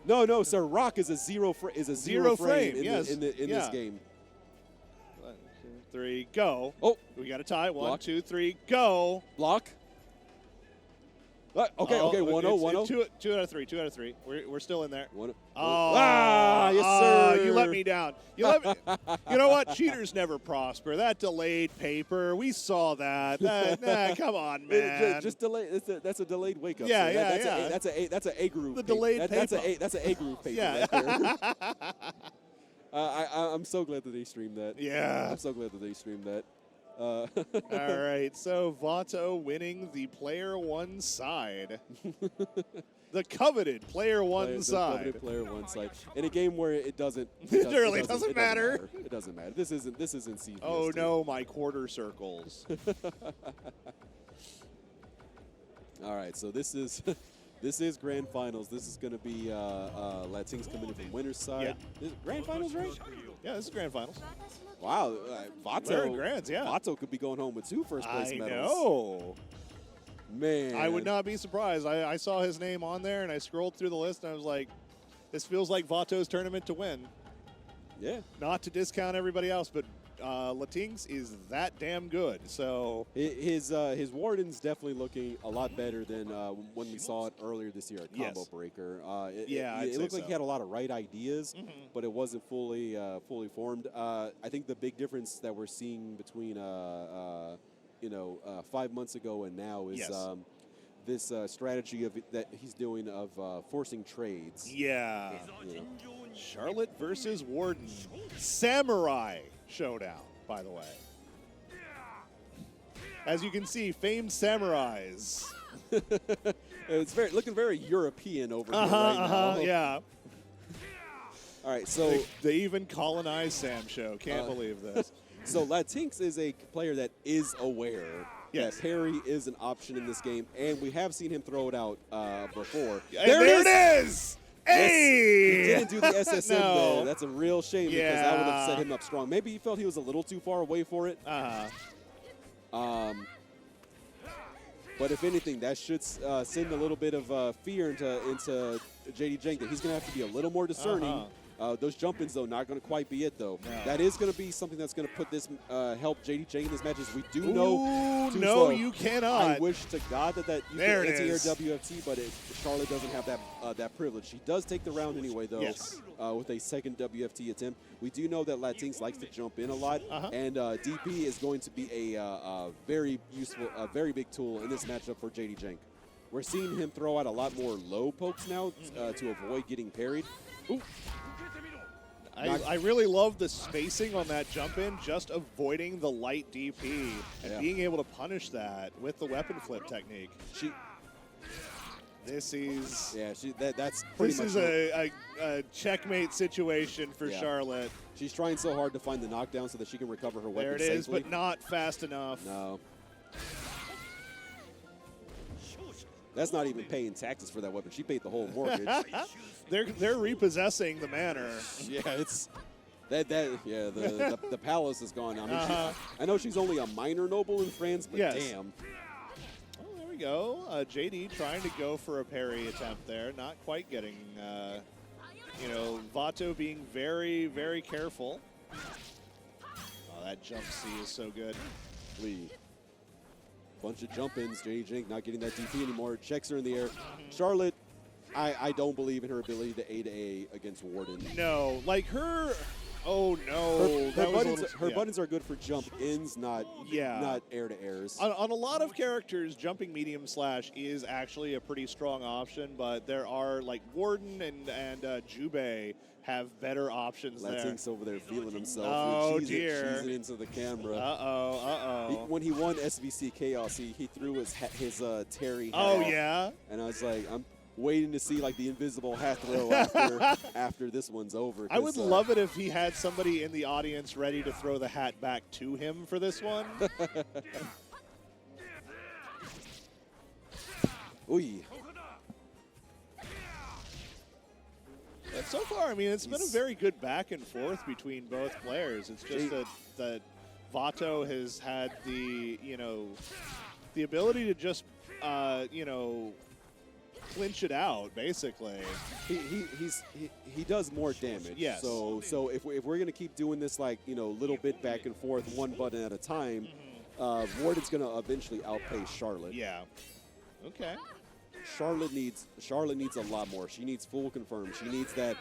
A: No, sir. Rock is a zero frame in
B: yes.
A: this game.
B: 1, 2, 3, go.
A: Oh,
B: we got a tie.
A: Block.
B: 1, 2, 3, go.
A: Block. Okay, 1-0.
B: 2 out of 3. 2 out of 3. We're still in there.
A: Yes, sir.
B: You let me down. You know what? Cheaters never prosper. That delayed paper. We saw that. Come on, man.
A: Just delay. That's a delayed wake up.
B: Yeah,
A: That's a A groove.
B: The delayed paper.
A: That's a A groove paper.
B: Yeah.
A: Right there. I'm so glad that they streamed that.
B: Yeah.
A: I'm so glad that they streamed that.
B: All right, so Vato winning the player 1 side. The coveted player 1 side.
A: The coveted player 1 side. In a game where it doesn't.
B: It really doesn't matter.
A: It doesn't matter. This isn't CVS.
B: Oh no, my quarter circles.
A: All right, so this is grand finals. This is going to be Lateenx coming in from winner's side.
B: Yeah.
A: Grand finals, right?
B: Yeah, this is grand finals.
A: Wow, Vato.
B: Grands, yeah.
A: Vato could be going home with 2 first-place medals.
B: I know.
A: Man.
B: I would not be surprised. I saw his name on there, and I scrolled through the list, and I was like, this feels like Vato's tournament to win.
A: Yeah.
B: Not to discount everybody else, but Lateenx is that damn good. So
A: his Warden's definitely looking a lot better than when we saw it earlier this year at Combo Breaker. It looked like he had a lot of right ideas, but it wasn't fully formed. I think the big difference that we're seeing between 5 months ago and now is this strategy that he's doing of forcing trades.
B: Yeah. Charlotte versus Warden. Samurai Shodown, by the way. As you can see, famed samurais.
A: It's looking very European over here right now.
B: Yeah.
A: All right, so
B: they even colonized SamSho. Can't believe this.
A: So Lateenx is a player that is aware that parry is an option in this game, and we have seen him throw it out before.
B: There it is! Hey!
A: He didn't do the SSM there. That's a real shame because that would have set him up strong. Maybe he felt he was a little too far away for it. But if anything, that should send a little bit of fear into JD Jenk that he's going to have to be a little more discerning. Those jump-ins, though, not going to quite be it, though. No. That is going to be something that's going to put this, help JD Jenk in this match. As we do know.
B: No, you cannot.
A: I wish to God that you
B: there
A: can anti-air WFT, but Charlotte doesn't have that privilege. She does take the round anyway, though, with a second WFT attempt. We do know that Lateenx likes to jump in a lot, and DP is going to be a very useful, very big tool in this matchup for JD Jenk. We're seeing him throw out a lot more low pokes now to avoid getting parried. Ooh.
B: I really love the spacing on that jump in, just avoiding the light DP and being able to punish that with the weapon flip technique. This is
A: that's pretty much
B: a checkmate situation for Charlotte.
A: She's trying so hard to find the knockdown so that she can recover her weapon
B: safely. There it is,
A: safely.
B: but not fast enough.
A: No. That's not even paying taxes for that weapon. She paid the whole mortgage.
B: They're repossessing the manor.
A: Yeah, it's the palace is gone now. I mean, I know she's only a minor noble in France, but damn.
B: Oh, there we go. JD trying to go for a parry attempt there, not quite getting. Vato being very, very careful. Oh, that jump C is so good.
A: Bunch of jump-ins. JD Jenk not getting that DP anymore. Checks her in the air. Charlotte, I don't believe in her ability to A against Warden.
B: No, like her. Oh no,
A: her buttons are good for jump-ins, not air-to-airs.
B: On a lot of characters, jumping medium slash is actually a pretty strong option, but there are like Warden and Jubei have better options there.
A: Lateenx over there feeling himself.
B: Oh dear.
A: Cheesing into the camera.
B: When
A: he won SVC Chaos, he threw his Terry hat
B: off,
A: yeah. And I was like, I'm waiting to see like the invisible hat throw after this one's over.
B: I would love it if he had somebody in the audience ready to throw the hat back to him for this one.
A: Ooh.
B: So far, I mean, it's been a very good back and forth between both players. It's just that Vato has had the ability to just clinch it out, basically.
A: He does more damage.
B: Yes.
A: So if we're gonna keep doing this like little bit back and forth, one button at a time, Warden's gonna eventually outpace Charlotte.
B: Yeah. Okay.
A: Charlotte needs a lot more. She needs full confirm. She needs that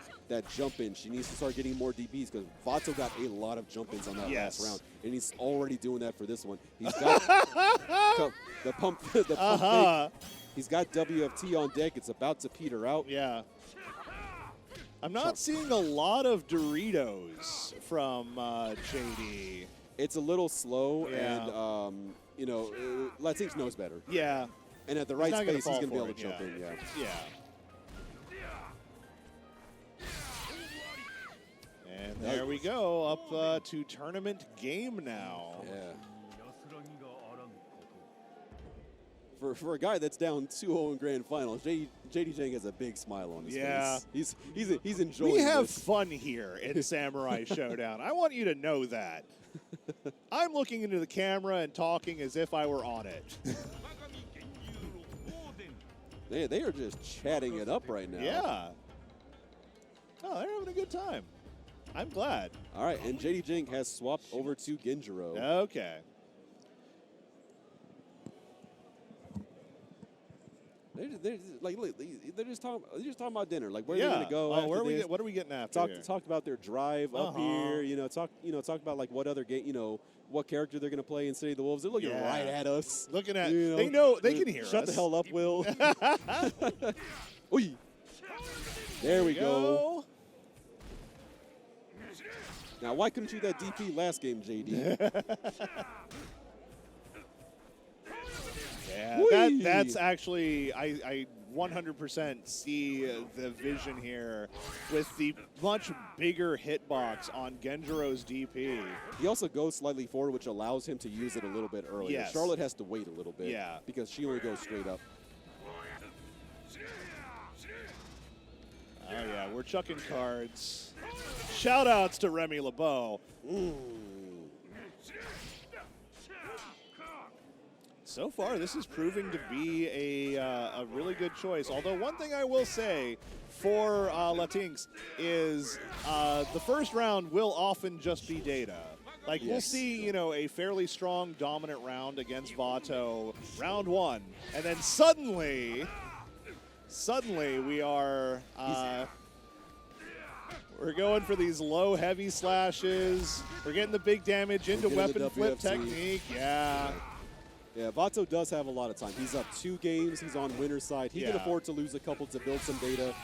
A: jump in. She needs to start getting more DPs because Vato got a lot of jump ins on that last round, and he's already doing that for this one. He's got the pump fake. He's got WFT on deck. It's about to peter out.
B: Yeah. I'm not seeing a lot of Doritos from JD.
A: It's a little slow, and Lateenx knows better.
B: Yeah.
A: And at the right space, he's going to be able to jump in.
B: Yeah. And there we go, up to tournament game now.
A: Yeah. For a guy that's down 2-0 in grand finals, JD Jenk has a big smile on his face. He's enjoying.
B: We have fun here in Samurai Shodown. I want you to know that. I'm looking into the camera and talking as if I were on it.
A: They are just chatting it up right now.
B: Yeah. Oh, they're having a good time. I'm glad.
A: All right, and JD Jenk has swapped over to Genjuro.
B: Okay.
A: They're just talking about dinner. Like where are they gonna go?
B: What are we getting after?
A: Talked about their drive up here. Talk about like what other game. What character they're gonna play in City of the Wolves. They're looking right at us.
B: Looking at. They know they can hear us.
A: Shut the hell up, Will. Oy. There we go. Now, why couldn't you that DP last game, JD?
B: Yeah, that's actually, I 100% see the vision here with the much bigger hitbox on Genjiro's DP.
A: He also goes slightly forward, which allows him to use it a little bit earlier.
B: Yes.
A: Charlotte has to wait a little bit because she only goes straight up.
B: Oh, yeah, we're chucking cards. Shout-outs to Remy LeBeau. So far, this is proving to be a really good choice. Although one thing I will say for Lateenx is the first round will often just be data. Like, we'll see, you know, a fairly strong, dominant round against Vato, round one, and then suddenly we are, we're going for these low, heavy slashes. We're getting the big damage into weapon flip technique. Yeah.
A: Yeah, Vato does have a lot of time. He's up 2 games. He's on winner's side. He can afford to lose a couple to build some data.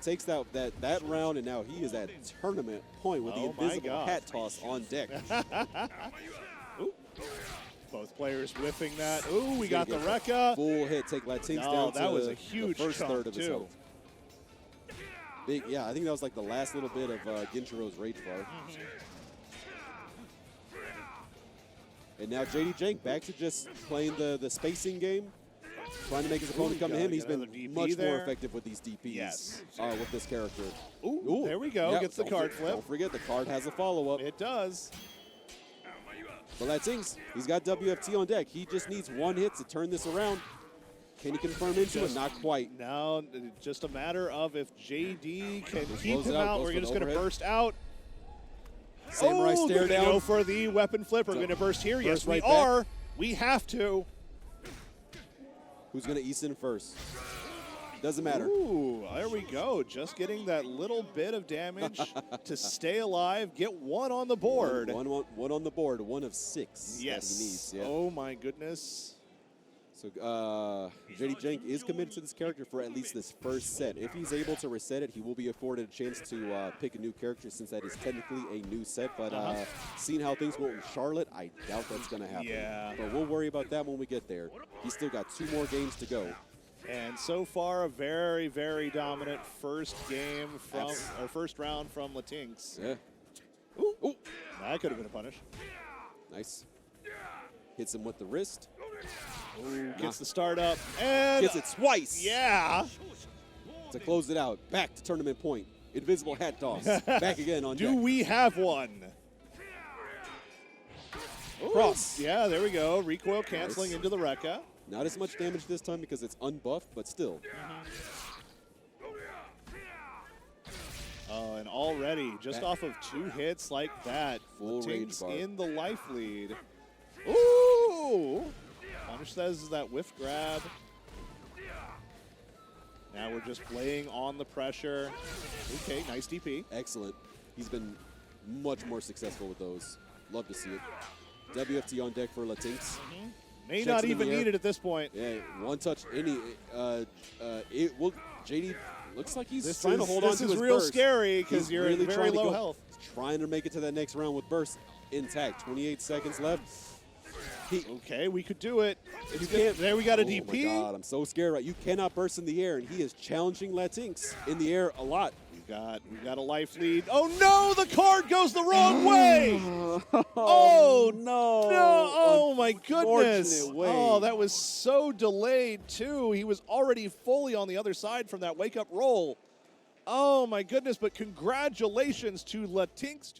A: Takes that round, and now he is at tournament point with the invisible hat toss on deck.
B: Ooh. Both players whiffing that. Ooh, we got the Rekka.
A: Full hit, take Lateenx down
B: that
A: to
B: was a huge
A: the first third of his
B: too.
A: health. Big, yeah, I think that was like the last little bit of Genjiro's rage bar. And now JD Jank back to just playing the spacing game, trying to make his opponent come to him. He's been much more effective with these DPs with this character.
B: Ooh, there we go.
A: Yep,
B: Gets the card flip.
A: Don't forget, the card has a follow-up.
B: It does.
A: But Lateenx, he's got WFT on deck. He just needs one hit to turn this around. Can he confirm into it? Not quite.
B: No, just a matter of if JD can keep him
A: out.
B: out. We're just going to burst out.
A: Samurai stare down.
B: Go for the weapon flip. We're going to burst here. Yes, we are. We have to.
A: Who's going to ease in first? Doesn't matter.
B: Ooh, there we go. Just getting that little bit of damage to stay alive. Get one on the board.
A: One on the board. 1 of 6 that he needs. Yeah.
B: Oh, my goodness.
A: So JD Jank is committed to this character for at least this first set. If he's able to reset it, he will be afforded a chance to pick a new character, since that is technically a new set. But seeing how things go in Charlotte, I doubt that's going to happen.
B: Yeah.
A: But we'll worry about that when we get there. He's still got 2 more games to go.
B: And so far, a very, very dominant first game from, or first round from Lateenx.
A: Yeah.
B: Ooh. That could have been a punish.
A: Nice. Hits him with the wrist.
B: Ooh, gets the start up and
A: gets it twice.
B: Yeah.
A: To close it out. Back to tournament point. Invisible hat toss. Back again on deck.
B: Do we have one?
A: Cross.
B: Yeah, there we go. Recoil canceling into the Rekka.
A: Not as much damage this time because it's unbuffed, but still.
B: Oh, and already, just off of 2 hits like that,
A: Lateenx
B: in the life lead. Ooh! Punish says that whiff grab. Now we're just playing on the pressure. Okay, nice DP.
A: Excellent. He's been much more successful with those. Love to see it. WFT on deck for Lateenx.
B: May not even need it at this point.
A: Yeah, one touch. JD looks like he's trying to hold on to his burst.
B: This is real scary because you're
A: really
B: very low health.
A: He's trying to make it to that next round with burst intact. 28 seconds left.
B: Okay, we could do it.
A: You can't.
B: There we got a
A: DP. Oh my God, I'm so scared. Right, you cannot burst in the air, and he is challenging Lateenx in the air a lot.
B: We got a life lead. Oh no, the card goes the wrong way. Oh no. Oh my goodness. Oh, that was so delayed too. He was already fully on the other side from that wake up roll. Oh my goodness, but congratulations to Lateenx.